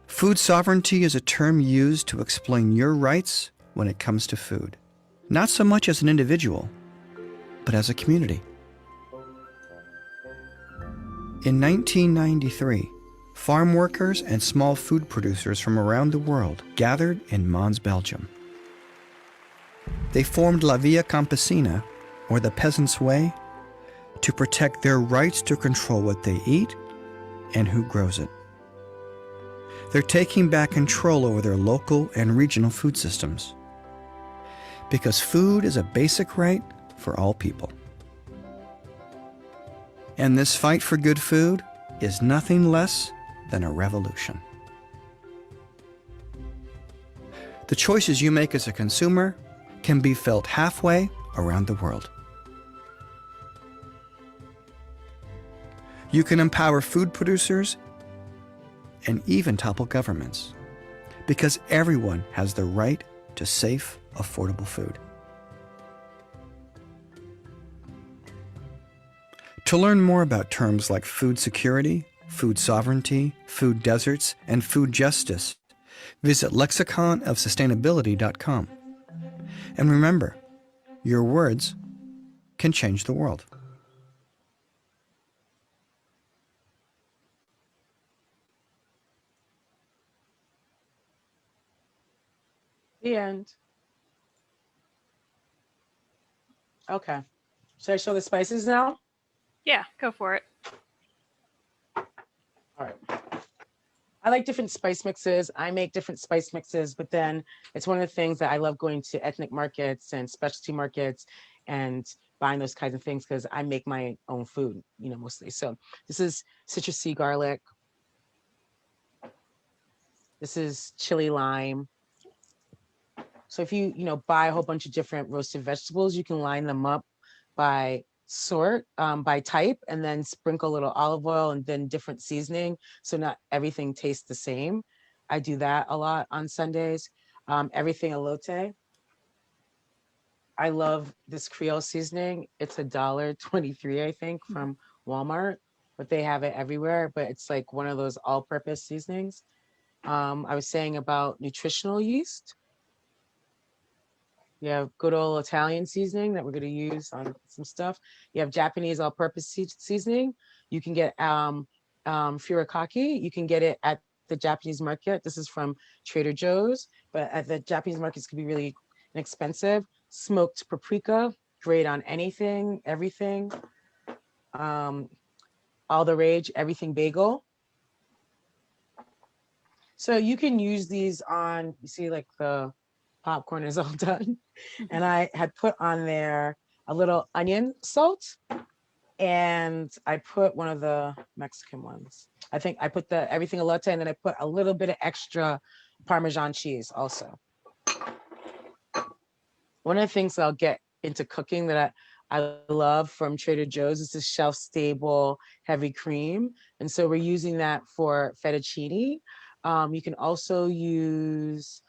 Food sovereignty is a term used to explain your rights when it comes to food, not so much as an individual, but as a community. In 1993, farm workers and small food producers from around the world gathered in Mons, Belgium. They formed La Via Campesina, or the Peasant's Way, to protect their rights to control what they eat and who grows it. They're taking back control over their local and regional food systems. Because food is a basic right for all people. And this fight for good food is nothing less than a revolution. The choices you make as a consumer can be felt halfway around the world. You can empower food producers and even topple governments, because everyone has the right to safe, affordable food. To learn more about terms like food security, food sovereignty, food deserts, and food justice, visit lexiconofsustainability.com. And remember, your words can change the world. The end. Okay. Should I show the spices now? Yeah, go for it. All right. I like different spice mixes. I make different spice mixes, but then it's one of the things that I love going to ethnic markets and specialty markets and buying those kinds of things because I make my own food, mostly. So this is citrusy garlic. This is chili lime. So if you, buy a whole bunch of different roasted vegetables, you can line them up by by type, and then sprinkle a little olive oil and then different seasoning. So not everything tastes the same. I do that a lot on Sundays. Everything elote. I love this Creole seasoning. It's $1.23, I think, from Walmart, but they have it everywhere. But it's like one of those all-purpose seasonings. I was saying about nutritional yeast. You have good old Italian seasoning that we're going to use on some stuff. You have Japanese all-purpose seasoning. You can get furikake. You can get it at the Japanese market. This is from Trader Joe's, but at the Japanese markets can be really inexpensive. Smoked paprika, great on anything, everything. All the rage, everything bagel. So you can use these on, you see, like the popcorn is all done. And I had put on there a little onion salt, and I put one of the Mexican ones. I think I put the everything elote, and then I put a little bit of extra Parmesan cheese also. One of the things that I'll get into cooking that I love from Trader Joe's is this shelf-stable heavy cream. And so we're using that for fettuccine. You can also use,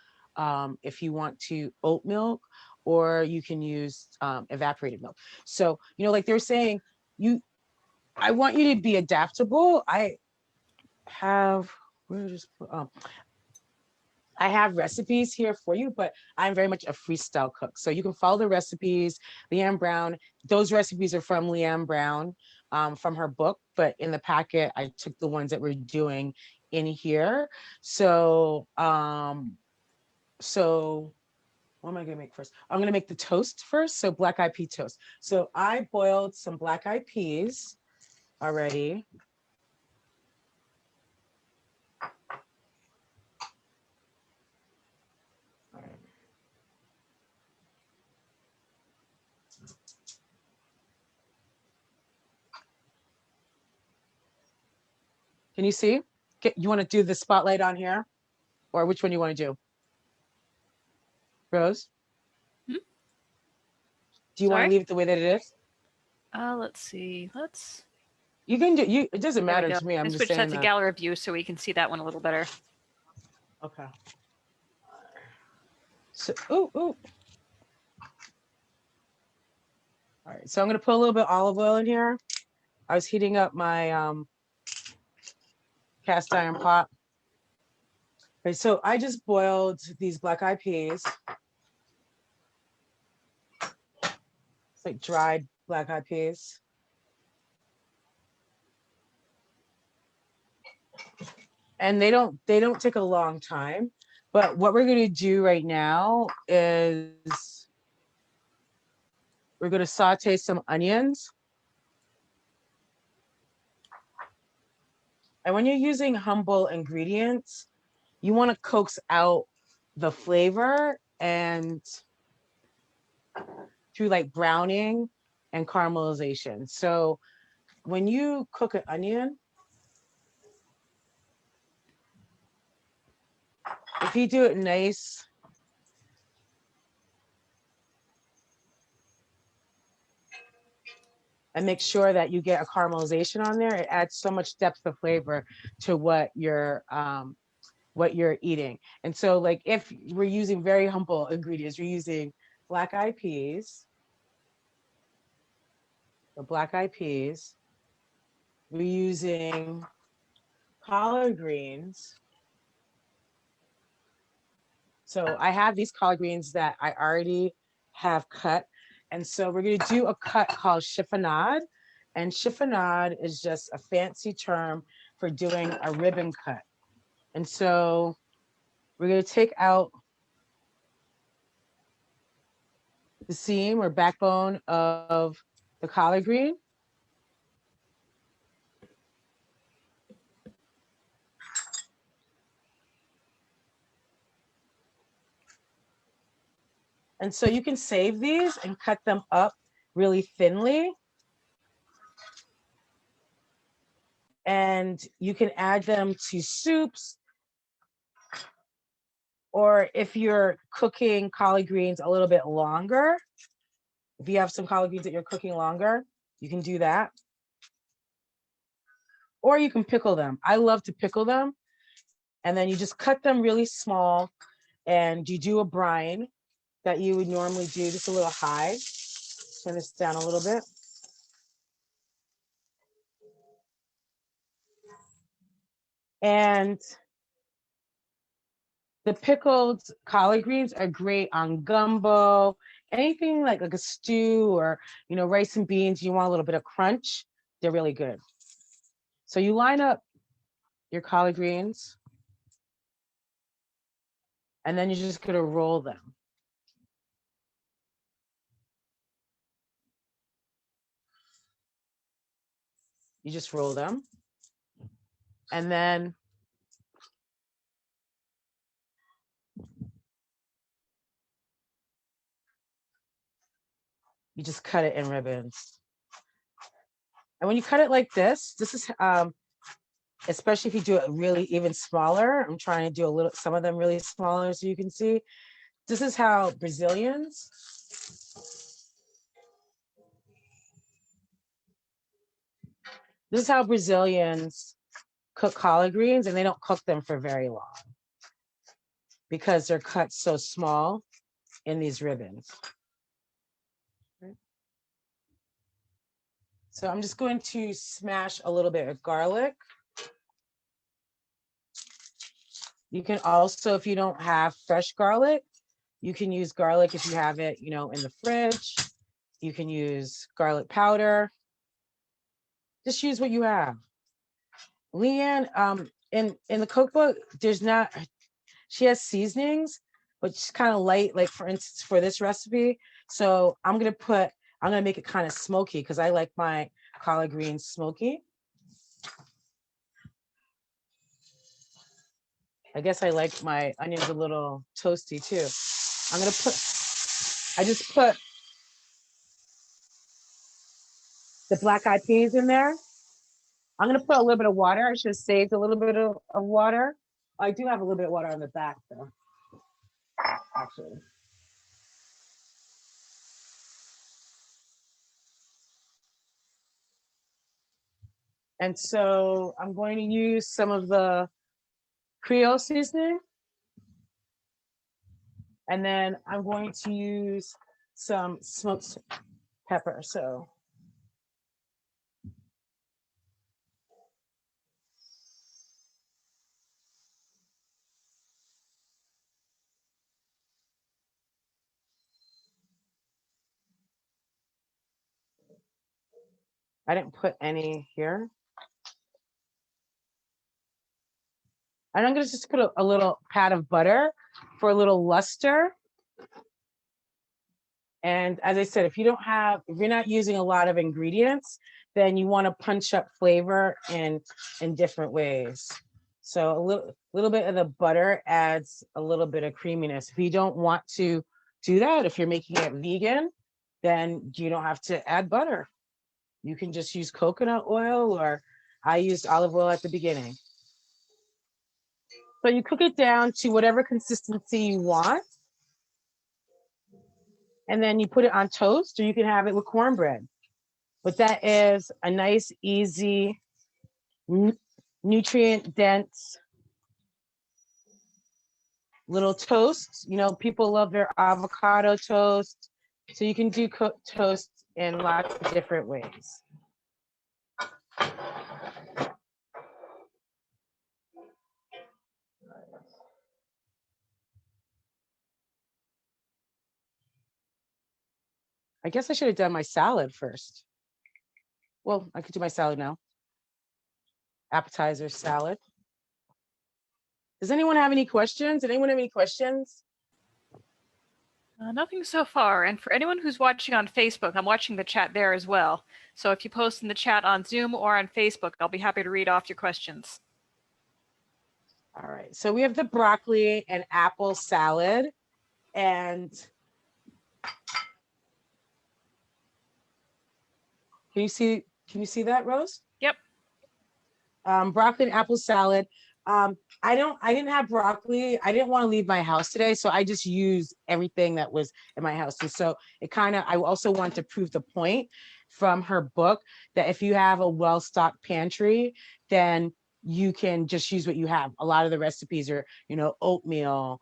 if you want to, oat milk, or you can use evaporated milk. So, like they're saying, I want you to be adaptable. I have recipes here for you, but I'm very much a freestyle cook. So you can follow the recipes. Leanne Brown, those recipes are from Leanne Brown, from her book, but in the packet, I took the ones that we're doing in here. So, what am I gonna make first? I'm gonna make the toast first. So black-eyed pea toast. So I boiled some black-eyed peas already. Can you see? You want to do the spotlight on here? Or which one you want to do? Rose? Do you want to leave it the way that it is? Let's see. You can do, it doesn't matter to me. I'm just switch saying that to gallery view so we can see that one a little better. Okay. So, ooh. All right, so I'm gonna put a little bit of olive oil in here. I was heating up my cast iron pot. Okay, so I just boiled these black-eyed peas. It's like dried black-eyed peas. And they don't take a long time. But what we're gonna do right now is we're gonna saute some onions. And when you're using humble ingredients, you want to coax out the flavor and through like browning and caramelization. So when you cook an onion, if you do it nice, and make sure that you get a caramelization on there, it adds so much depth of flavor to what you're eating. And so like if we're using very humble ingredients, you're using black eyed peas, we're using collard greens. So I have these collard greens that I already have cut. And so we're going to do a cut called chiffonade. And chiffonade is just a fancy term for doing a ribbon cut. And so we're going to take out the seam or backbone of the collard green. And so you can save these and cut them up really thinly. And you can add them to soups. Or if you're cooking collard greens a little bit longer, if you have some collard greens that you're cooking longer, you can do that. Or you can pickle them. I love to pickle them. And then you just cut them really small and you do a brine that you would normally do just a little high. Turn this down a little bit. And the pickled collard greens are great on gumbo, anything like a stew or, rice and beans, you want a little bit of crunch, they're really good. So you line up your collard greens and then you're just gonna roll them. You just roll them. And then you just cut it in ribbons. And when you cut it like this is, especially if you do it really even smaller, I'm trying to do some of them really smaller so you can see. This is how Brazilians cook collard greens, and they don't cook them for very long because they're cut so small in these ribbons. So I'm just going to smash a little bit of garlic. You can also, if you don't have fresh garlic, you can use garlic if you have it, in the fridge. You can use garlic powder. Just use what you have. Leanne, in the cookbook, she has seasonings, but she's kind of light, like for instance, for this recipe. So I'm gonna make it kind of smoky because I like my collard greens smoky. I guess I like my onions a little toasty too. I just put the black eyed peas in there. I'm gonna put a little bit of water. I should have saved a little bit of water. I do have a little bit of water on the back though, actually. And so I'm going to use some of the Creole seasoning. And then I'm going to use some smoked pepper. So I didn't put any here. And I'm going to just put a little pat of butter for a little luster. And as I said, if you're not using a lot of ingredients, then you want to punch up flavor in different ways. So a little bit of the butter adds a little bit of creaminess. If you don't want to do that, if you're making it vegan, then you don't have to add butter. You can just use coconut oil, or I used olive oil at the beginning. So you cook it down to whatever consistency you want. And then you put it on toast, or you can have it with cornbread. But that is a nice, easy, nutrient dense little toast. You know, people love their avocado toast. So you can do toast in lots of different ways. I guess I should have done my salad first. Well, I could do my salad now. Appetizer salad. Does anyone have any questions? Did anyone have any questions? Nothing so far. And for anyone who's watching on Facebook, I'm watching the chat there as well. So if you post in the chat on Zoom or on Facebook, I'll be happy to read off your questions. All right. So we have the broccoli and apple salad. And can you see that, Rose? Yep. Broccoli and apple salad. I didn't have broccoli. I didn't want to leave my house today, so I just used everything that was in my house. And so I also want to prove the point from her book that if you have a well-stocked pantry, then you can just use what you have. A lot of the recipes are, oatmeal,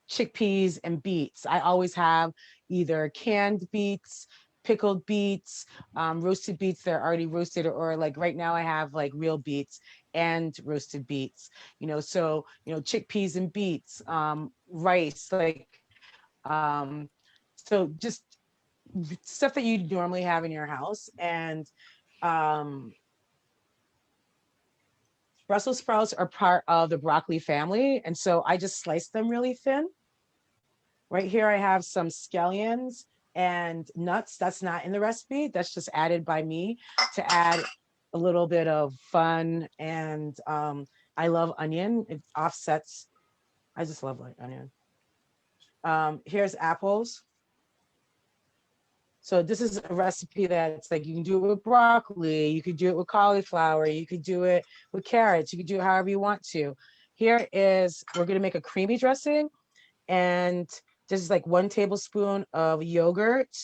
chickpeas and beets. I always have either canned beets, pickled beets, roasted beets that are already roasted, or like right now I have like real beets and roasted beets, so, chickpeas and beets, rice, so just stuff that you normally have in your house. And Brussels sprouts are part of the broccoli family. And so I just slice them really thin. Right here, I have some scallions and nuts. That's not in the recipe. That's just added by me to add a little bit of fun. And I love onion. It offsets. I just love onion. Here's apples. So this is a recipe that's like, you can do it with broccoli, you could do it with cauliflower, you could do it with carrots, you could do it however you want to. We're gonna make a creamy dressing, and this is like 1 tablespoon of yogurt,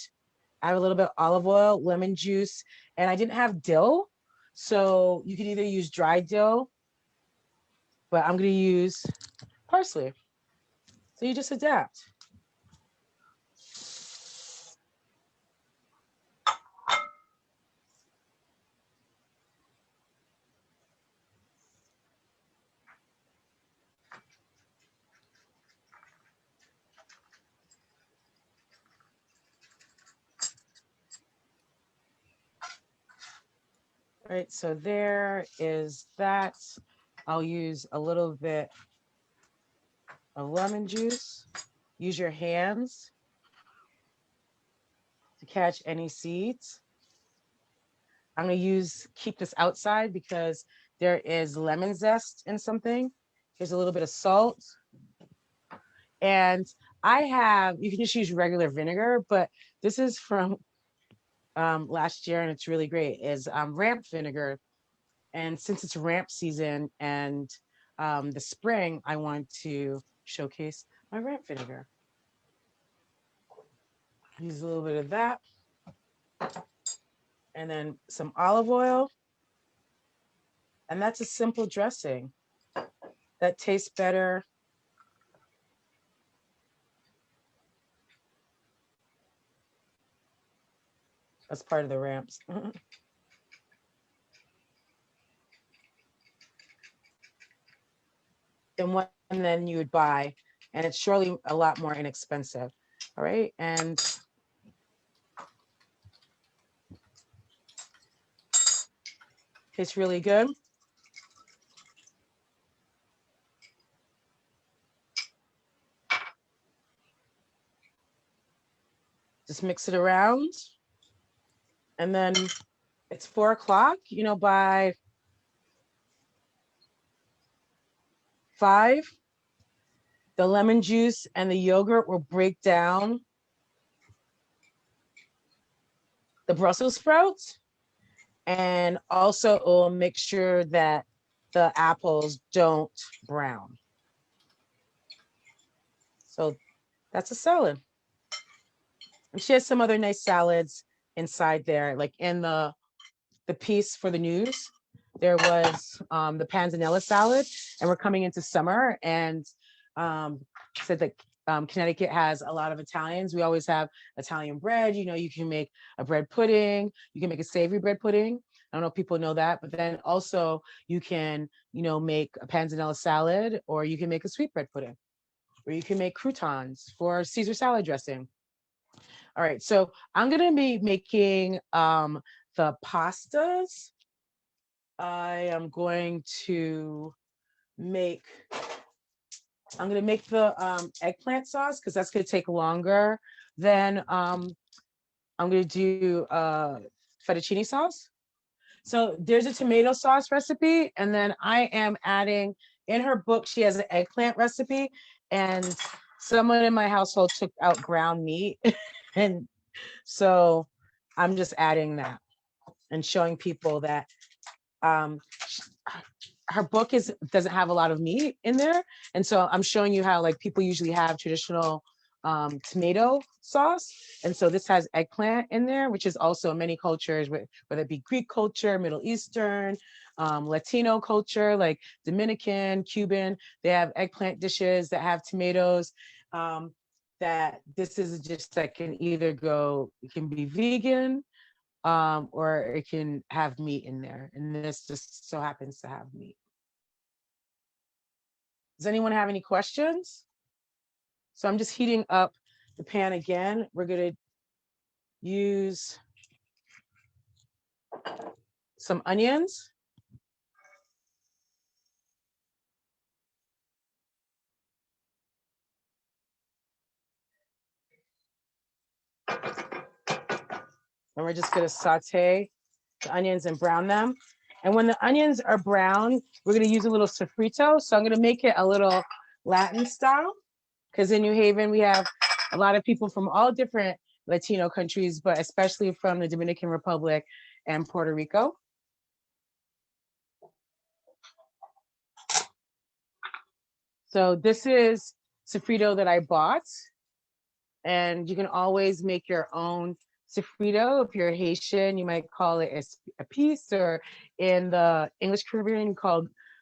add a little bit of olive oil, lemon juice, and I didn't have dill, so you could either use dry dill, but I'm gonna use parsley. So you just adapt. All right, so there is that. I'll use a little bit of lemon juice. Use your hands to catch any seeds. I'm gonna keep this outside because there is lemon zest in something. Here's a little bit of salt. And you can just use regular vinegar, but this is from last year and it's really great, is ramp vinegar. And since it's ramp season and the spring, I want to showcase my ramp vinegar. Use a little bit of that. And then some olive oil. And that's a simple dressing that tastes better. That's part of the ramps. Than what then you would buy, and it's surely a lot more inexpensive. All right, and tastes really good. Just mix it around, and then it's 4 o'clock. By 5, the lemon juice and the yogurt will break down the Brussels sprouts, and also it will make sure that the apples don't brown. So that's a salad. And she has some other nice salads inside there, like in the piece for the news. There was the Panzanella salad, and we're coming into summer, and said that Connecticut has a lot of Italians. We always have Italian bread. You know, you can make a bread pudding. You can make a savory bread pudding. I don't know if people know that, but then also you can, you know, make a Panzanella salad, or you can make a sweet bread pudding, or you can make croutons for Caesar salad dressing. All right, so I'm gonna be making the pastas. I am going to make, I'm gonna make the eggplant sauce because that's gonna take longer. Then I'm gonna do fettuccine sauce. So there's a tomato sauce recipe, and then I am adding, in her book, she has an eggplant recipe, and someone in my household took out ground meat. And so I'm just adding that and showing people that her book doesn't have a lot of meat in there. And so I'm showing you how like people usually have traditional tomato sauce. And so this has eggplant in there, which is also in many cultures, whether it be Greek culture, Middle Eastern, Latino culture, like Dominican, Cuban, they have eggplant dishes that have tomatoes. That this is just that can either go, it can be vegan, or it can have meat in there. And this just so happens to have meat. Does anyone have any questions? So I'm just heating up the pan again. We're gonna use some onions. And we're just gonna saute the onions and brown them. And when the onions are brown, we're gonna use a little sofrito. So I'm gonna make it a little Latin style, because in New Haven, we have a lot of people from all different Latino countries, but especially from the Dominican Republic and Puerto Rico. So this is sofrito that I bought, and you can always make your own sofrito. If you're Haitian, you might call it a piece, or in the English Caribbean,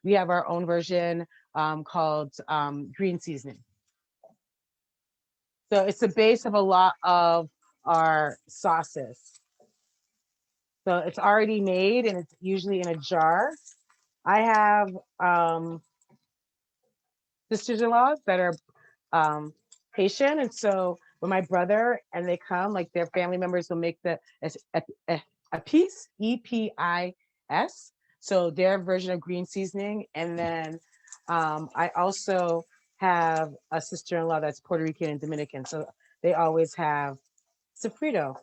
we have our own version called green seasoning. So it's the base of a lot of our sauces. So it's already made, and it's usually in a jar. I have sisters-in-law that are Haitian, and so when my brother and they come, like their family members will make a piece, EPIS, so their version of green seasoning. And then I also have a sister-in-law that's Puerto Rican and Dominican, so they always have sofrito.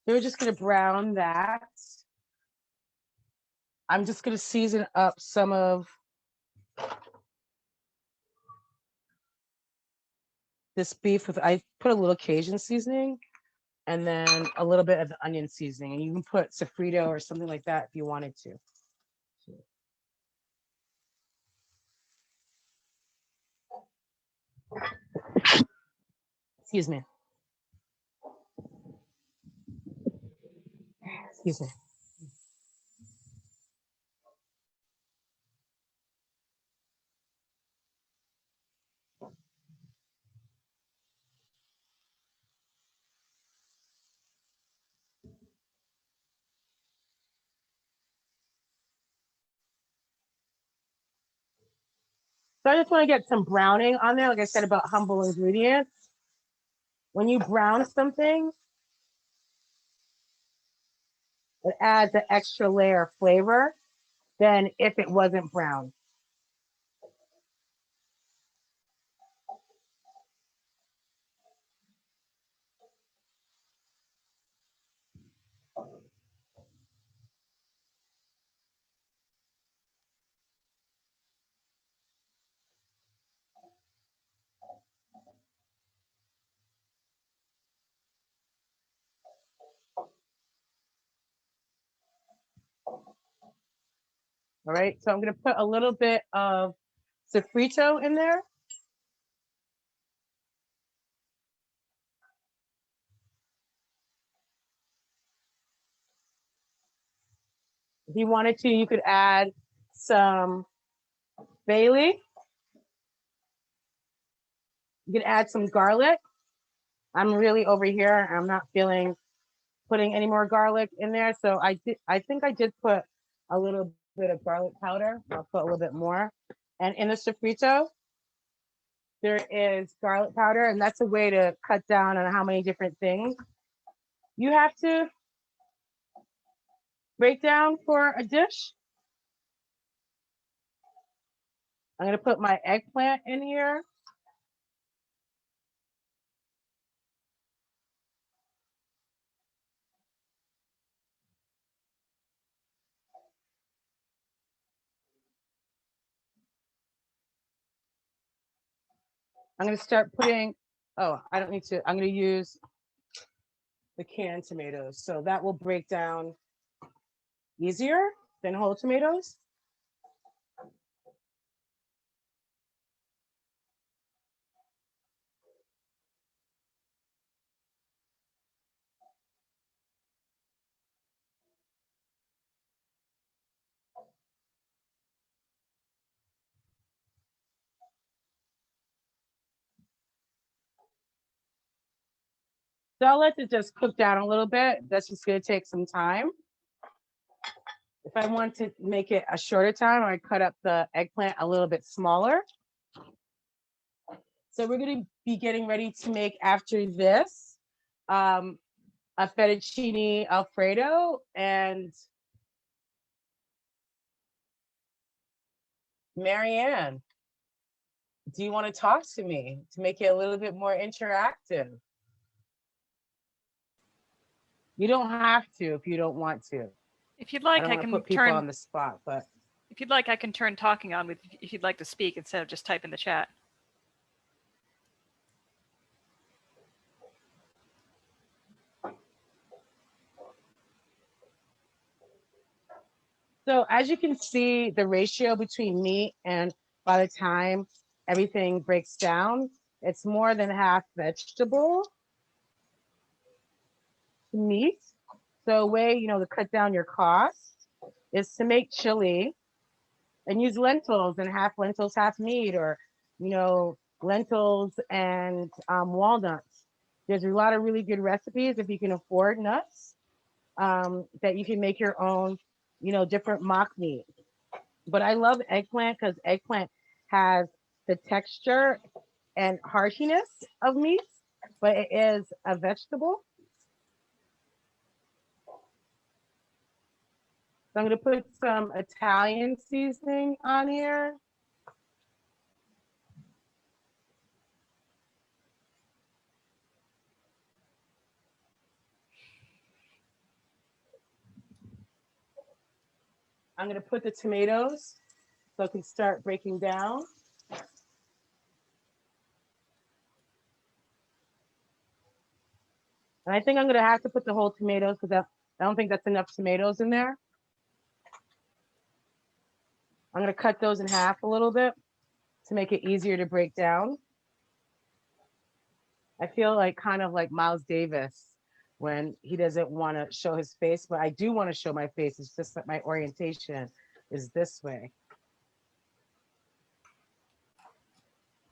We're just gonna brown that. I'm just gonna season up some of this beef with, I put a little Cajun seasoning and then a little bit of the onion seasoning. And you can put sofrito or something like that if you wanted to. Excuse me. Excuse me. So I just want to get some browning on there. Like I said about humble ingredients. When you brown something, it adds an extra layer of flavor than if it wasn't brown. All right, so I'm gonna put a little bit of sofrito in there. If you wanted to, you could add some bay leaf. You can add some garlic. I'm really over here. I'm not feeling putting any more garlic in there. So I think I did put a little bit of garlic powder. I'll put a little bit more. And in the sofrito, there is garlic powder, and that's a way to cut down on how many different things you have to break down for a dish. I'm gonna put my eggplant in here. I'm gonna start putting, oh, I don't need to, I'm gonna use the canned tomatoes. So that will break down easier than whole tomatoes. So I'll let it just cook down a little bit. That's just gonna take some time. If I want to make it a shorter time, I cut up the eggplant a little bit smaller. So we're gonna be getting ready to make after this a fettuccine Alfredo. And Marianne, do you want to talk to me to make it a little bit more interactive? You don't have to if you don't want to. If you'd like, I can can put people turn on the spot, but if you'd like, I can turn talking on with if you'd like to speak instead of just type in the chat. so as you can see, the ratio between meat and by the time everything breaks down, it's more than half vegetable to meat. So a way, to cut down your costs is to make chili and use lentils and half lentils, half meat, or, lentils and walnuts. There's a lot of really good recipes if you can afford nuts that you can make your own, different mock meat. But I love eggplant because eggplant has the texture and heartiness of meat, but it is a vegetable. So I'm going to put some Italian seasoning on here. I'm going to put the tomatoes so I can start breaking down. And I think I'm going to have to put the whole tomatoes because I don't think that's enough tomatoes in there. I'm going to cut those in half a little bit to make it easier to break down. I feel like kind of like Miles Davis when he doesn't want to show his face, but I do want to show my face. It's just that my orientation is this way.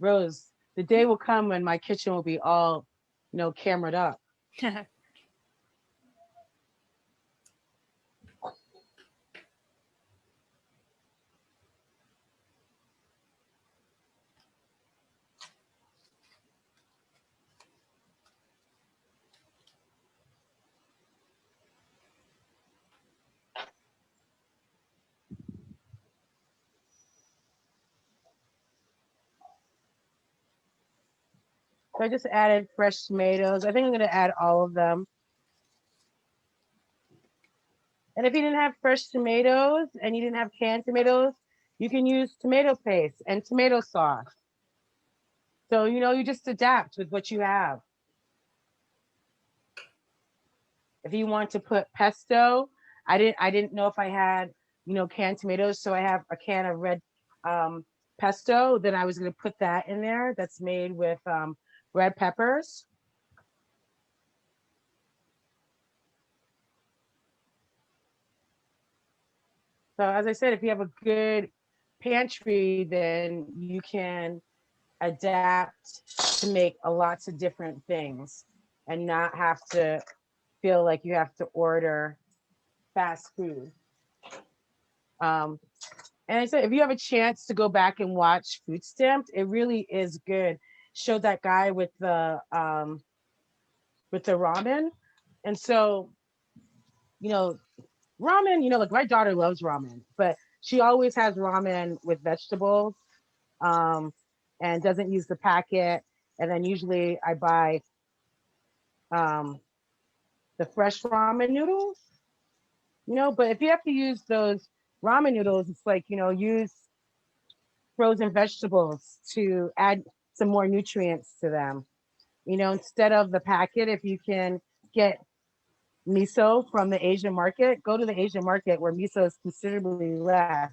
Rose, the day will come when my kitchen will be all, camered up. So I just added fresh tomatoes. I think I'm going to add all of them. And if you didn't have fresh tomatoes and you didn't have canned tomatoes, you can use tomato paste and tomato sauce. So, you just adapt with what you have. If you want to put pesto, I didn't know if I had canned tomatoes. So I have a can of red pesto. Then I was going to put that in there. That's made with red peppers. So as I said, if you have a good pantry, then you can adapt to make lots of different things and not have to feel like you have to order fast food. And I said, if you have a chance to go back and watch Food Stamped, it really is good. Showed that guy with the ramen. And so, ramen, like my daughter loves ramen, but she always has ramen with vegetables, and doesn't use the packet. And then usually I buy the fresh ramen noodles, but if you have to use those ramen noodles, it's like, use frozen vegetables to add some more nutrients to them. Instead of the packet, if you can get miso from the Asian market, go to the Asian market where miso is considerably less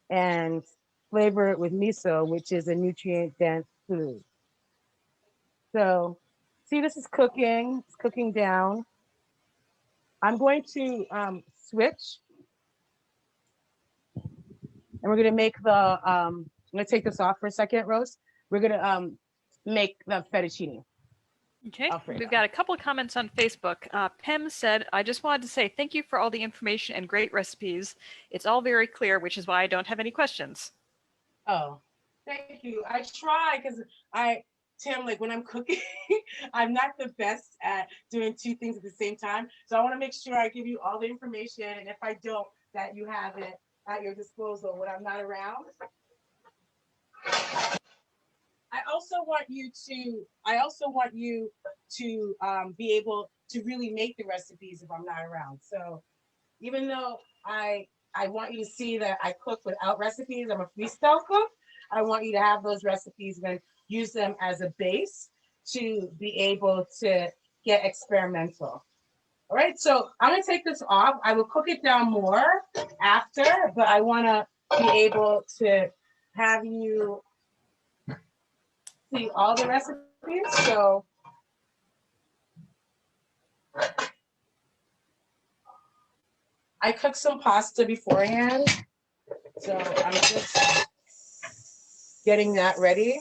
and flavor it with miso, which is a nutrient dense food. So see, this is cooking, it's cooking down. I'm going to switch, and we're going to make I'm going to take this off for a second, Rose. We're going to make the fettuccine. Okay, Alfredo. We've got a couple of comments on Facebook. Pem said, I just wanted to say thank you for all the information and great recipes. It's all very clear, which is why I don't have any questions. Oh, thank you. I try because Tim, like when I'm cooking, I'm not the best at doing two things at the same time. So I want to make sure I give you all the information. And if I don't, that you have it at your disposal when I'm not around. I also want you to be able to really make the recipes if I'm not around. So even though I want you to see that I cook without recipes, I'm a freestyle cook. I want you to have those recipes and use them as a base to be able to get experimental. All right, so I'm gonna take this off. I will cook it down more after, but I wanna be able to have you see all the recipes. So I cooked some pasta beforehand. So I'm just getting that ready.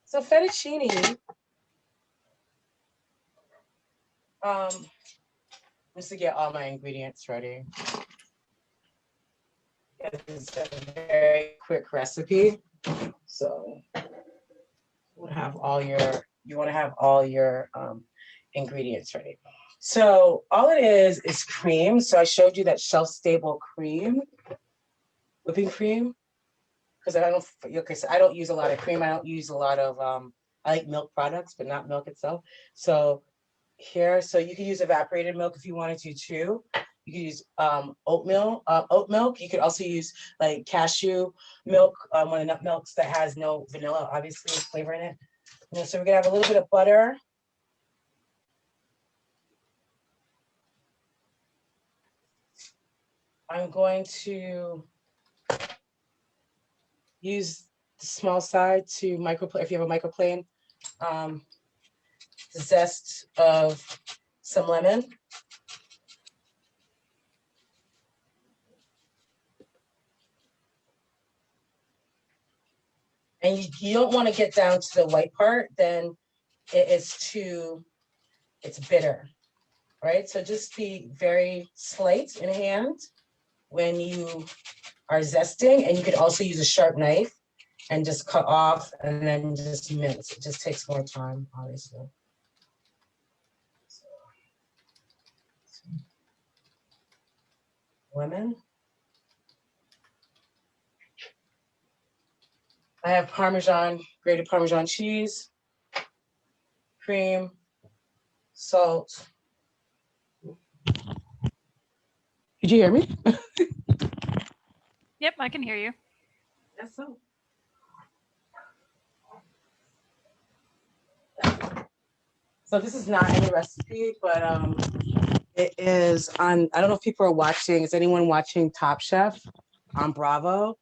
So fettuccine, just to get all my ingredients ready. It's a very quick recipe. So you want to have all your ingredients ready. So all it is cream. So I showed you that shelf-stable cream, whipping cream. Because I don't use a lot of cream. I don't use a lot of, I like milk products, but not milk itself. So here, so you can use evaporated milk if you wanted to too. You can use oat milk. You could also use like cashew milk, one of the nut milks that has no vanilla, obviously, flavor in it. So we're gonna have a little bit of butter. I'm going to use the small side to microplane, if you have a microplane, the zest of some lemon. And you don't want to get down to the white part, then it's bitter, right? So just be very slight in hand when you are zesting, and you could also use a sharp knife and just cut off and then just mince. It just takes more time, obviously. Lemon. I have grated Parmesan cheese, cream, salt. Did you hear me? Yep, I can hear you. That's so. So this is not in the recipe, but it is on, I don't know if people are watching, is anyone watching Top Chef on Bravo?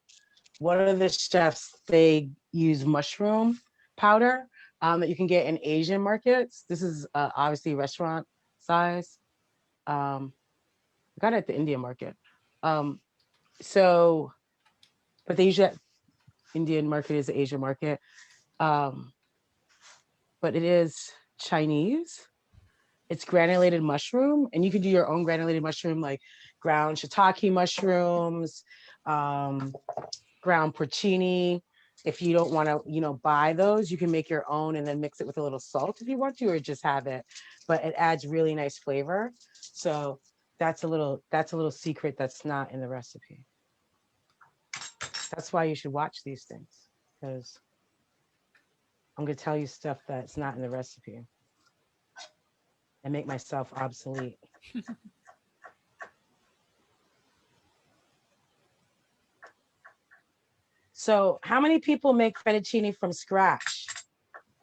One of the chefs, they use mushroom powder that you can get in Asian markets. This is obviously restaurant size. I got it at the Indian market. So, but they usually, Indian market is the Asian market. But it is Chinese. It's granulated mushroom, and you can do your own granulated mushroom, like ground shiitake mushrooms, ground porcini. If you don't want to, buy those, you can make your own and then mix it with a little salt if you want to, or just have it. But it adds really nice flavor. So that's a little secret that's not in the recipe. That's why you should watch these things, because I'm going to tell you stuff that's not in the recipe and make myself obsolete. So how many people make fettuccine from scratch?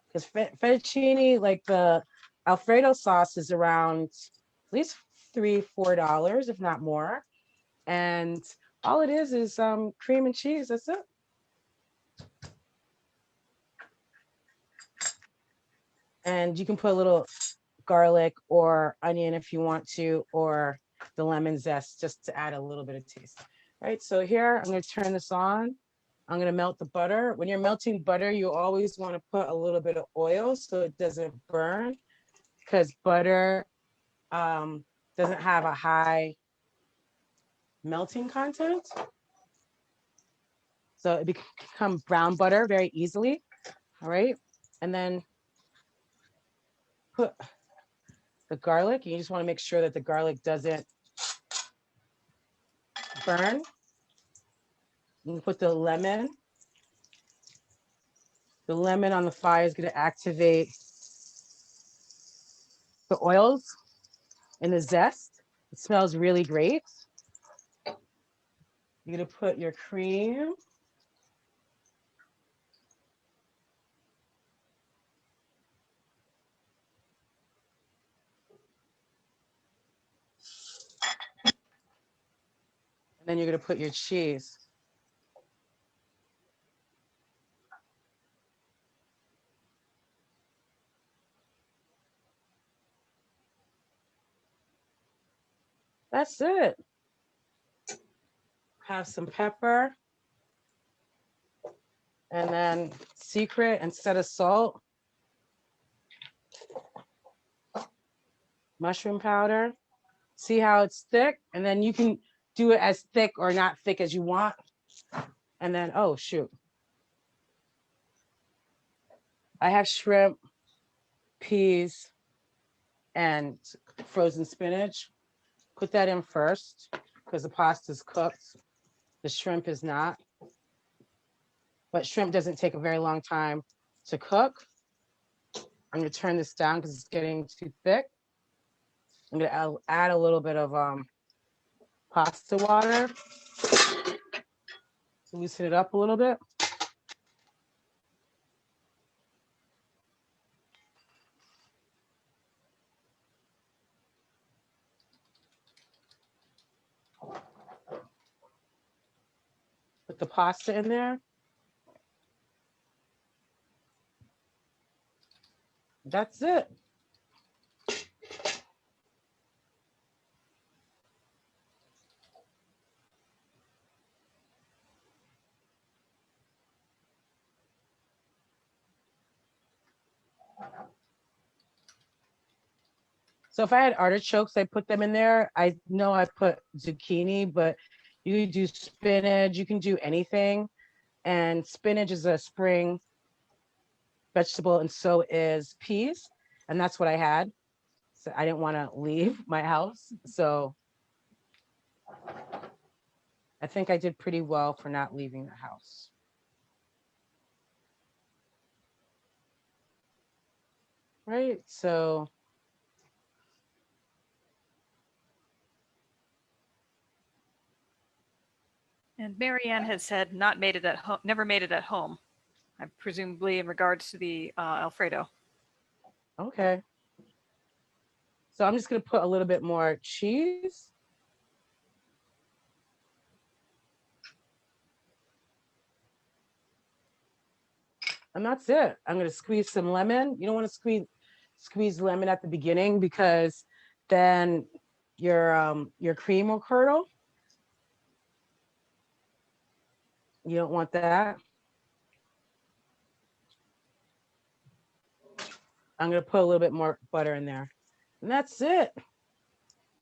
Because fettuccine, like the Alfredo sauce, is around at least $3-4, if not more. And all it is cream and cheese. That's it. And you can put a little garlic or onion if you want to, or the lemon zest just to add a little bit of taste. Right, so here I'm going to turn this on. I'm going to melt the butter. When you're melting butter, you always want to put a little bit of oil so it doesn't burn, because butter doesn't have a high melting content. So it becomes brown butter very easily. All right, and then put the garlic. You just want to make sure that the garlic doesn't burn. You can put the lemon. The lemon on the fire is going to activate the oils and the zest. It smells really great. You're going to put your cream. And then you're going to put your cheese. That's it. Have some pepper. And then secret, instead of salt, mushroom powder. See how it's thick? And then you can do it as thick or not thick as you want. And then, oh, shoot. I have shrimp, peas, and frozen spinach. Put that in first because the pasta's cooked. The shrimp is not. But shrimp doesn't take a very long time to cook. I'm going to turn this down because it's getting too thick. I'm going to add a little bit of pasta water to loosen it up a little bit. Put the pasta in there. That's it. So if I had artichokes, I put them in there. I know I put zucchini, but you can do spinach, you can do anything. And spinach is a spring vegetable, and so is peas. And that's what I had. So I didn't want to leave my house. So I think I did pretty well for not leaving the house. right? So And Marianne has said not made it at home, never made it at home. Presumably in regards to the Alfredo. okay. So I'm just gonna put a little bit more cheese. And that's it. I'm gonna squeeze some lemon. You don't want to squeeze lemon at the beginning because then your cream will curdle. You don't want that. I'm gonna put a little bit more butter in there. And that's it.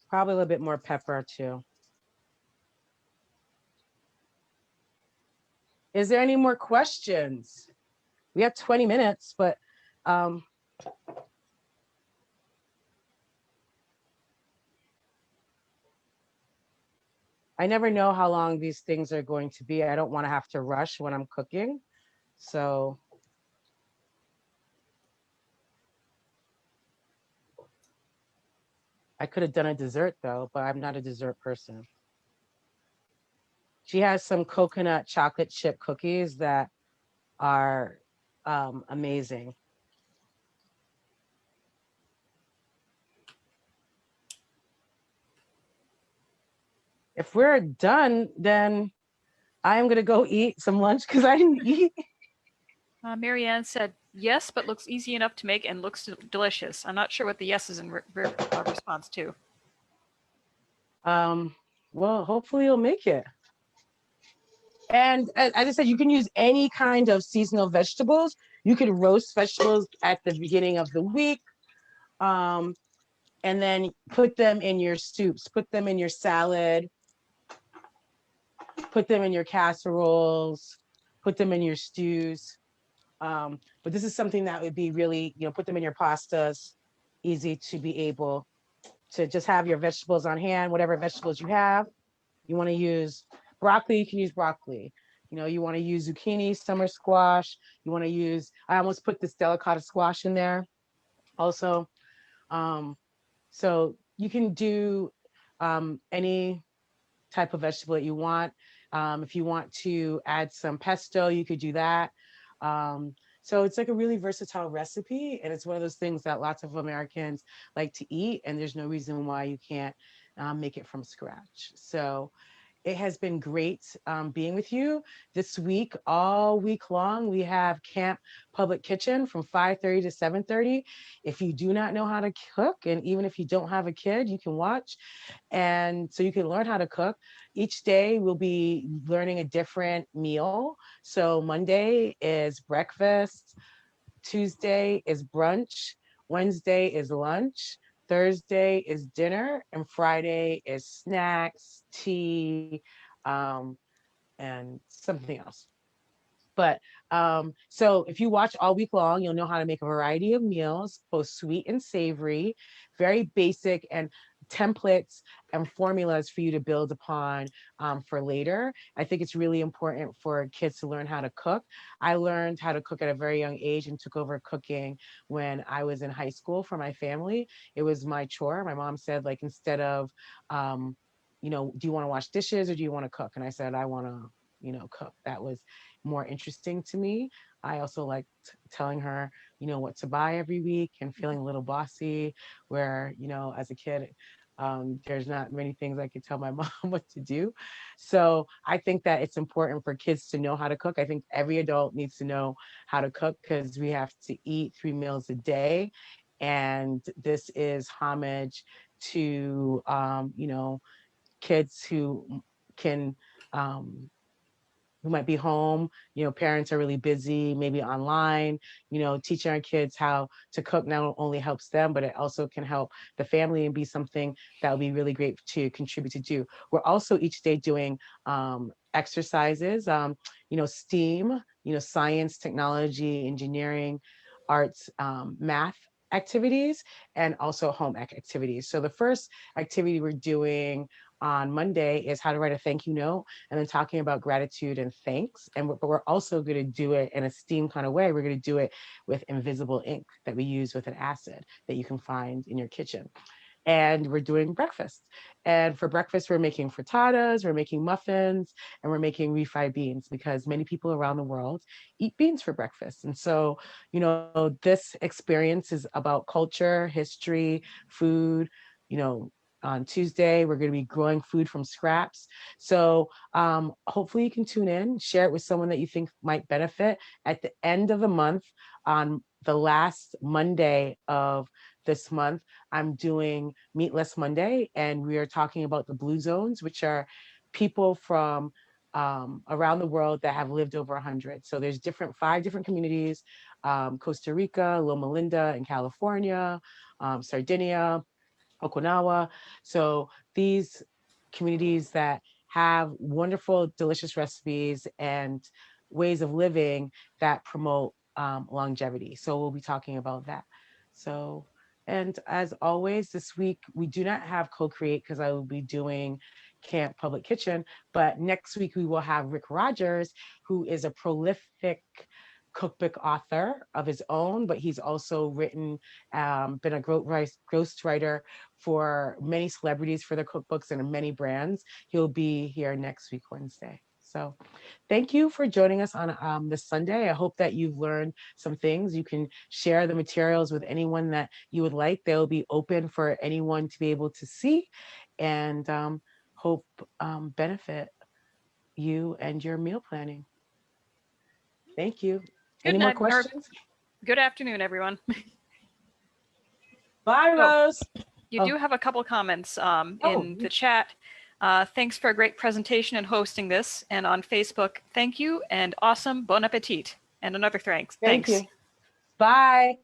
Probably a little bit more pepper too. Is there any more questions? We have 20 minutes, but I never know how long these things are going to be. I don't want to have to rush when I'm cooking. So I could have done a dessert though, but I'm not a dessert person. She has some coconut chocolate chip cookies that are amazing. If we're done, then I am gonna go eat some lunch because I didn't eat. Marianne said yes, but looks easy enough to make and looks delicious. I'm not sure what the yes is in response to. Well, hopefully you'll make it. And as I said, you can use any kind of seasonal vegetables. You could roast vegetables at the beginning of the week. And then put them in your soups, put them in your salad, put them in your casseroles, put them in your stews. But this is something that would be really, put them in your pastas, easy to be able to just have your vegetables on hand, whatever vegetables you have. You want to use broccoli, you can use broccoli. You want to use zucchini, summer squash. You want to use, I almost put this delicata squash in there also. So you can do any type of vegetable that you want. If you want to add some pesto, you could do that. So it's like a really versatile recipe. And it's one of those things that lots of Americans like to eat. And there's no reason why you can't make it from scratch. So it has been great being with you this week. All week long, we have Camp Public Kitchen from 5:30 to 7:30. If you do not know how to cook, and even if you don't have a kid, you can watch. And so you can learn how to cook. Each day we'll be learning a different meal. So Monday is breakfast, Tuesday is brunch, Wednesday is lunch, Thursday is dinner, and Friday is snacks, tea, and something else. But so if you watch all week long, you'll know how to make a variety of meals, both sweet and savory, very basic and templates and formulas for you to build upon for later. I think it's really important for kids to learn how to cook. I learned how to cook at a very young age and took over cooking when I was in high school for my family. It was my chore. My mom said, like, instead of, do you want to wash dishes or do you want to cook? And I said, I want to, cook. That was more interesting to me. I also liked telling her, what to buy every week and feeling a little bossy where, as a kid, there's not many things I could tell my mom what to do. So I think that it's important for kids to know how to cook. I think every adult needs to know how to cook because we have to eat 3 meals a day. And this is homage to, kids who can, who might be home, parents are really busy, maybe online, teaching our kids how to cook not only helps them, but it also can help the family and be something that would be really great to contribute to do. We're also each day doing exercises, STEAM, science, technology, engineering, arts, math activities, and also home ec activities. So the first activity we're doing on Monday is how to write a thank you note, and then talking about gratitude and thanks. But we're also going to do it in a STEAM kind of way. We're going to do it with invisible ink that we use with an acid that you can find in your kitchen. And we're doing breakfast. And for breakfast, we're making frittatas, we're making muffins, and we're making refried beans because many people around the world eat beans for breakfast. And so, this experience is about culture, history, food. On Tuesday, we're going to be growing food from scraps. So hopefully you can tune in, share it with someone that you think might benefit. At the end of the month, on the last Monday of this month, I'm doing Meatless Monday, and we are talking about the blue zones, which are people from around the world that have lived over 100. So there's 5 different communities, Costa Rica, Loma Linda in California, Sardinia, Okinawa. So these communities that have wonderful, delicious recipes and ways of living that promote longevity. So we'll be talking about that. So, and as always, this week, we do not have co-create because I will be doing Camp Public Kitchen, but next week we will have Rick Rogers, who is a prolific cookbook author of his own, but he's also written, been a ghostwriter for many celebrities for their cookbooks and many brands. He'll be here next week, Wednesday. So thank you for joining us on this Sunday. I hope that you've learned some things. You can share the materials with anyone that you would like. They'll be open for anyone to be able to see, and hope benefit you and your meal planning. Thank you. Any more questions? Good afternoon, everyone. Bye, Rose. You do have a couple comments in the chat. Thanks for a great presentation and hosting this. And on Facebook, thank you and awesome, bon appetit. And another thanks. Thank you. Bye.